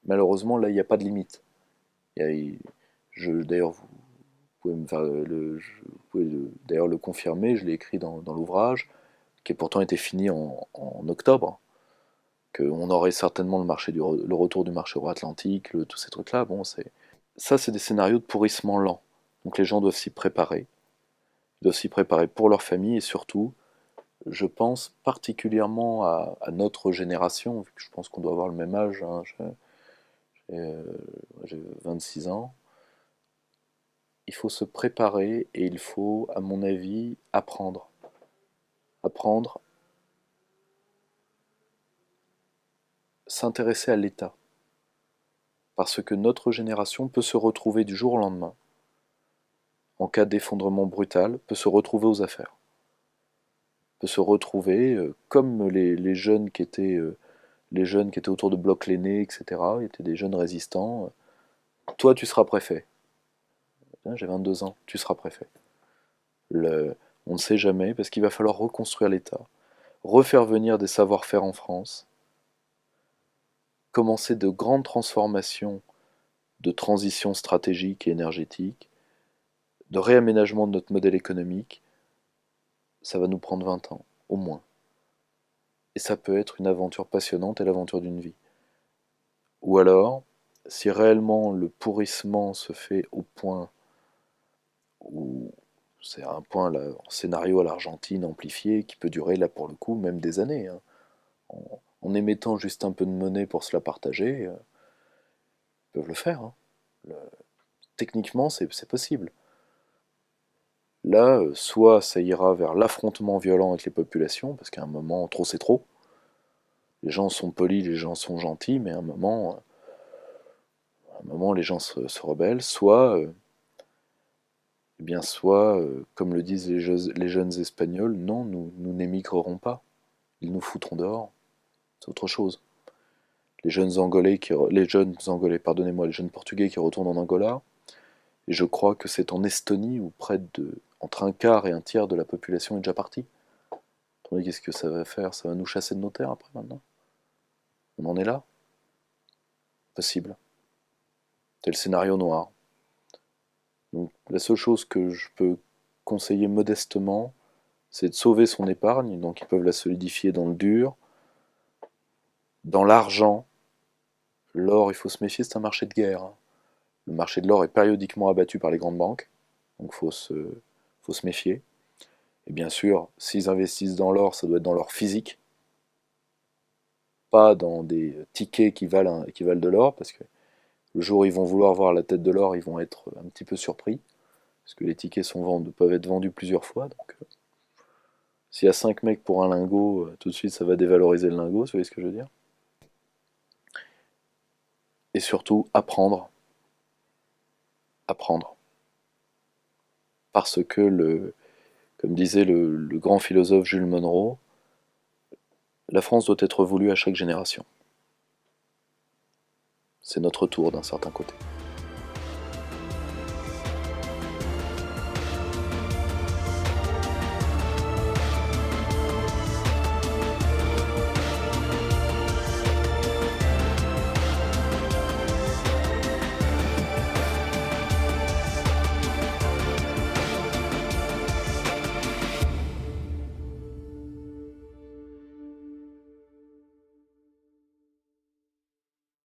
Malheureusement, là, il n'y a pas de limite. D'ailleurs, vous pouvez d'ailleurs le confirmer, je l'ai écrit dans l'ouvrage, qui a pourtant été fini en octobre, qu'on aurait certainement le retour du marché euro-atlantique, tous ces trucs-là. Bon, ça, c'est des scénarios de pourrissement lent. Donc les gens doivent s'y préparer. Ils doivent s'y préparer pour leur famille et surtout, je pense particulièrement à notre génération, vu que je pense qu'on doit avoir le même âge, hein, j'ai 26 ans. Il faut se préparer et il faut, à mon avis, apprendre. S'intéresser à l'État. Parce que notre génération peut se retrouver du jour au lendemain, en cas d'effondrement brutal, peut se retrouver aux affaires. Peut se retrouver comme les jeunes qui étaient autour de Bloch Lenné, etc., étaient des jeunes résistants. Toi, tu seras préfet. J'ai 22 ans, tu seras préfet. On ne sait jamais, parce qu'il va falloir reconstruire l'État, refaire venir des savoir-faire en France, commencer de grandes transformations de transition stratégique et énergétique, de réaménagement de notre modèle économique. Ça va nous prendre 20 ans, au moins. Et ça peut être une aventure passionnante et l'aventure d'une vie. Ou alors, si réellement le pourrissement se fait au point où c'est un point là, en scénario à l'Argentine amplifié qui peut durer là pour le coup même des années. Hein. En émettant juste un peu de monnaie pour se la partager, ils peuvent le faire. Hein. Techniquement, c'est possible. Là, soit ça ira vers l'affrontement violent avec les populations, parce qu'à un moment, trop c'est trop. Les gens sont polis, les gens sont gentils, mais à un moment les gens se rebellent. Soit, comme le disent les jeunes Espagnols, non, nous n'émigrerons pas. Ils nous foutront dehors. C'est autre chose. Les jeunes Portugais qui retournent en Angola, et je crois que c'est en Estonie où entre un quart et un tiers de la population est déjà partie. Attendez, qu'est-ce que ça va faire? Ça va nous chasser de nos terres après maintenant? On en est là? Possible. C'est le scénario noir. Donc la seule chose que je peux conseiller modestement, c'est de sauver son épargne, donc ils peuvent la solidifier dans le dur. Dans l'argent, l'or, il faut se méfier, c'est un marché de guerre. Hein. Le marché de l'or est périodiquement abattu par les grandes banques, donc il faut se méfier. Et bien sûr, s'ils investissent dans l'or, ça doit être dans l'or physique, pas dans des tickets qui valent de l'or, parce que le jour où ils vont vouloir voir la tête de l'or, ils vont être un petit peu surpris, parce que les tickets peuvent être vendus plusieurs fois. Donc, s'il y a 5 mecs pour un lingot, tout de suite ça va dévaloriser le lingot, vous voyez ce que je veux dire? Et surtout, apprendre. parce que, comme disait le grand philosophe Jules Monroe, la France doit être voulue à chaque génération. C'est notre tour d'un certain côté.